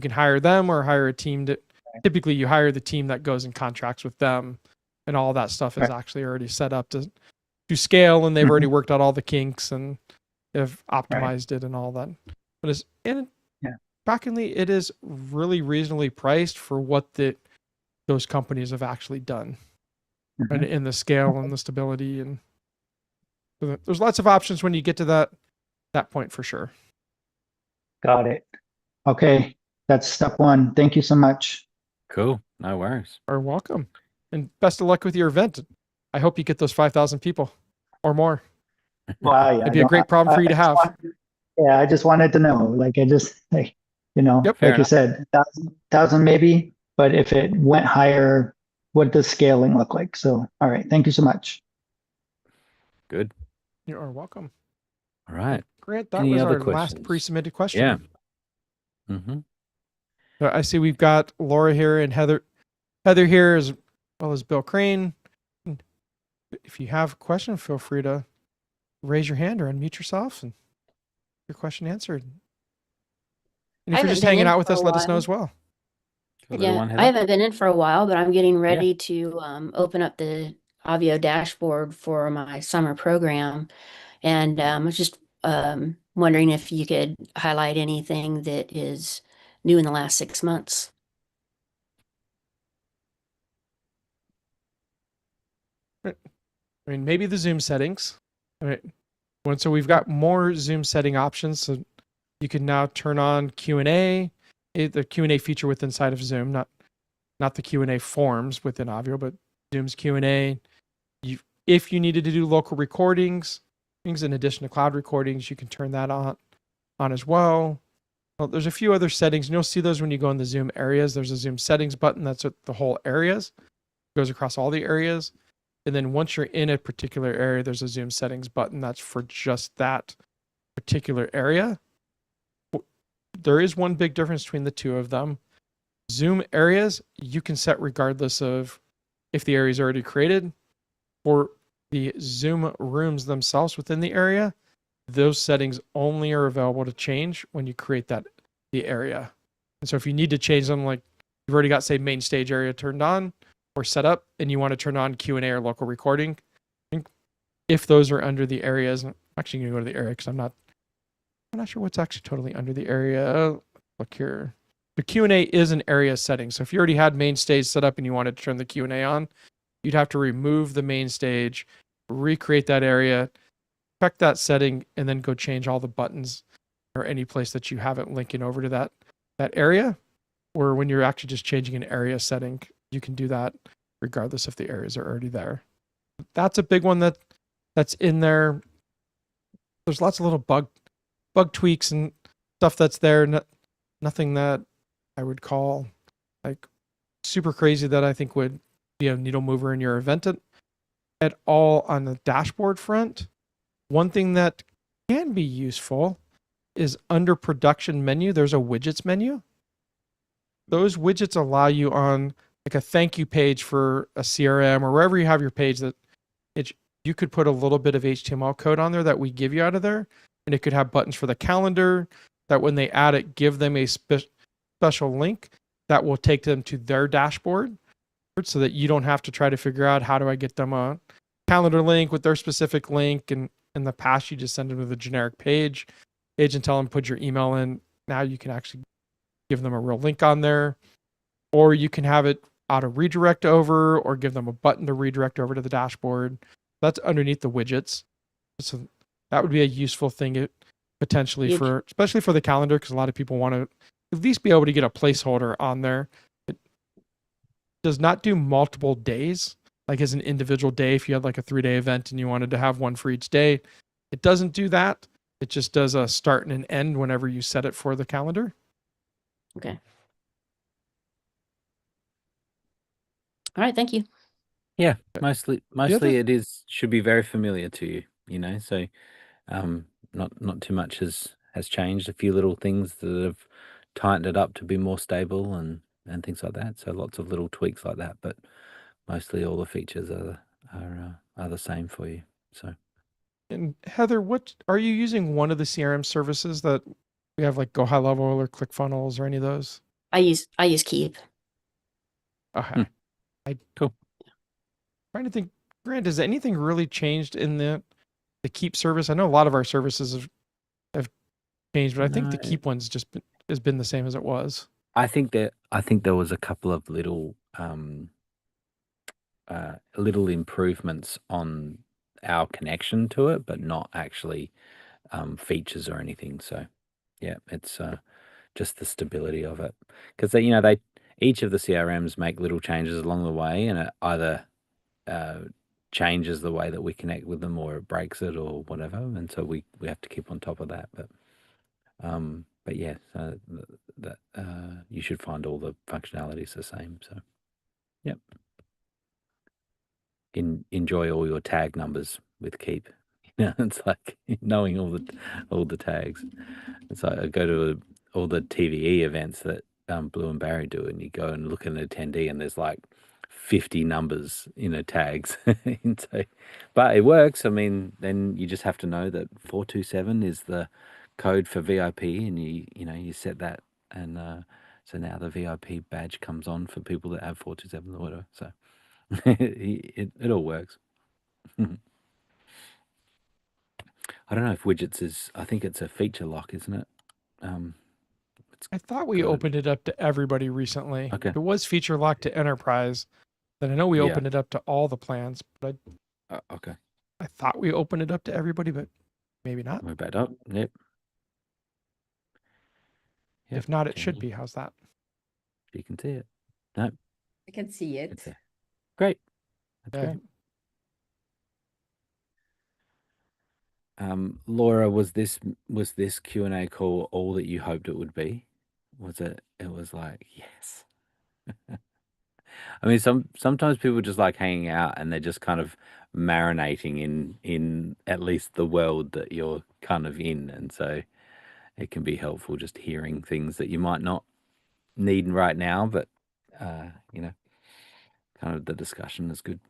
can hire them or hire a team that typically you hire the team that goes in contracts with them, and all that stuff is actually already set up to scale, and they've already worked out all the kinks and have optimized it and all that. But shockingly, it is really reasonably priced for what those companies have actually done, and in the scale and the stability, and so there's lots of options when you get to that point for sure. Got it. Okay, that's step one. Thank you so much. Cool. No worries. You're welcome, and best of luck with your event. I hope you get those 5,000 people or more. Wow, yeah, It'd be a great problem for you to have. I just wanted to know. Like, you know, Yep. like you said, 1,000 maybe. But if it went higher, what does scaling look like? So, all right, thank you so much. Good. You are welcome. All right. Grant, that Any was other our last questions? pre-submitted question. Yeah. Mm-hmm. I see we've got Laura here and Heather here, as well as Bill Crane. If you have a question, feel free to raise your hand or unmute yourself and your question answered. And if you're just hanging out with us, let us know as well. Yeah, I haven't been in for a while, but I'm getting ready to open up the Obvio dashboard for my summer program. And I was just wondering if you could highlight anything that is new in the last 6 months. I mean, maybe the Zoom settings. So we've got more Zoom setting options. So you can now turn on Q&A, the Q&A feature within inside of Zoom, not the Q&A forms within Obvio, but Zoom's Q&A. If you needed to do local recordings, things in addition to cloud recordings, you can turn that on as well. Well, there's a few other settings, and you'll see those when you go in the Zoom areas. There's a Zoom settings button that's at the whole areas. It goes across all the areas. And then once you're in a particular area, there's a Zoom settings button that's for just that particular area. There is one big difference between the two of them. Zoom areas, you can set regardless of if the area is already created. For the Zoom rooms themselves within the area, those settings only are available to change when you create the area. And so if you need to change them, like you've already got, say, main stage area turned on or set up, and you want to turn on Q&A or local recording, if those are under the areas, I'm actually going to go to the area because I'm not sure what's actually totally under the area. Look here. The Q&A is an area setting. So if you already had main stage set up and you wanted to turn the Q&A on, you'd have to remove the main stage, recreate that area, check that setting, and then go change all the buttons or any place that you have it linking over to that area. Or when you're actually just changing an area setting, you can do that regardless if the areas are already there. That's a big one that's in there. There's lots of little bug tweaks and stuff that's there. Nothing that I would call like super crazy that I think would be a needle mover in your event at all on the dashboard front. One thing that can be useful is under production menu, there's a widgets menu. Those widgets allow you on like a thank you page for a CRM or wherever you have your page that you could put a little bit of HTML code on there that we give you out of there. And it could have buttons for the calendar that when they add it, give them a special link that will take them to their dashboard so that you don't have to try to figure out how do I get them a calendar link with their specific link. And in the past, you just send them to the generic page and tell them put your email in. Now you can actually give them a real link on there, or you can have it auto redirect over or give them a button to redirect over to the dashboard. That's underneath the widgets. So that would be a useful thing potentially especially for the calendar, because a lot of people want to at least be able to get a placeholder on there. It does not do multiple days, like as an individual day. If you had like a 3-day event and you wanted to have one for each day, it doesn't do that. It just does a start and an end whenever you set it for the calendar. Okay. All right. Thank you. Yeah, mostly it should be very familiar to you, you know. So not too much has changed. A few little things that have tightened it up to be more stable and things like that. So lots of little tweaks like that, but mostly all the features are the same for you. So And Heather, what are you using? One of the CRM services that we have, like Go High Level or ClickFunnels or any of those? I use Keep. Okay. Cool. Trying to think, Grant, has anything really changed in the Keep service? I know a lot of our services have changed, but I think the No. Keep one's has been the same as it was. I think there was a couple of little improvements on our connection to it, but not actually features or anything. So yeah, it's just the stability of it, because they each of the CRMs make little changes along the way, and it either changes the way that we connect with them, or it breaks it, or whatever, and so we have to keep on top of that. But yeah, so that you should find all the functionalities the same. So yep. Enjoy all your tag numbers with Keep. It's like knowing all the tags. It's like I go to all the TVE events that Blue and Barry do, and you go and look at an attendee, and there's like 50 numbers, tags. And so, but it works. I mean, then you just have to know that 427 is the code for VIP, and you set that, and so now the VIP badge comes on for people that have 427 or whatever. So it all works. I don't know if widgets is. I think it's a feature lock, isn't it? I thought we opened it up to everybody recently. Okay. It was feature locked to enterprise. Then I know we Yeah. opened it up to all the plans, but Okay. I thought we opened it up to everybody, but maybe not. We're back up. Yep. If not, it Can should you- be. How's that? You can see it. No, I can see it's it. there. Great. That's Yeah. great. Laura, was this Q&A call all that you hoped it would be? Was it? It was like, yes. I mean, sometimes people just like hanging out, and they're just kind of marinating in at least the world that you're kind of in, and so it can be helpful just hearing things that you might not need right now, but kind of the discussion is good.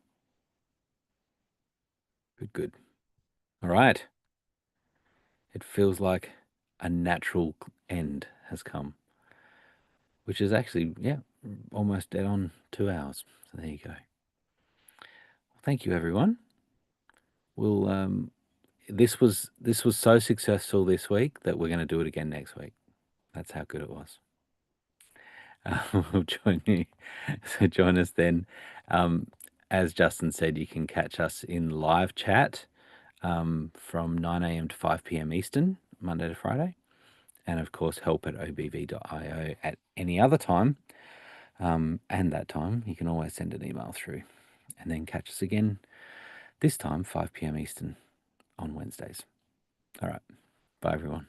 Good. All right. It feels like a natural end has come, which is actually, almost dead on 2 hours. So there you go. Thank you, everyone. We'll this was so successful this week that we're going to do it again next week. That's how good it was. We'll join you. So join us then. As Justin said, you can catch us in live chat from 9 a.m. to 5 p.m. Eastern, Monday to Friday. And of course, help@obv.io at any other time. And that time, you can always send an email through. And then catch us again, this time, 5 p.m. Eastern on Wednesdays. All right. Bye, everyone.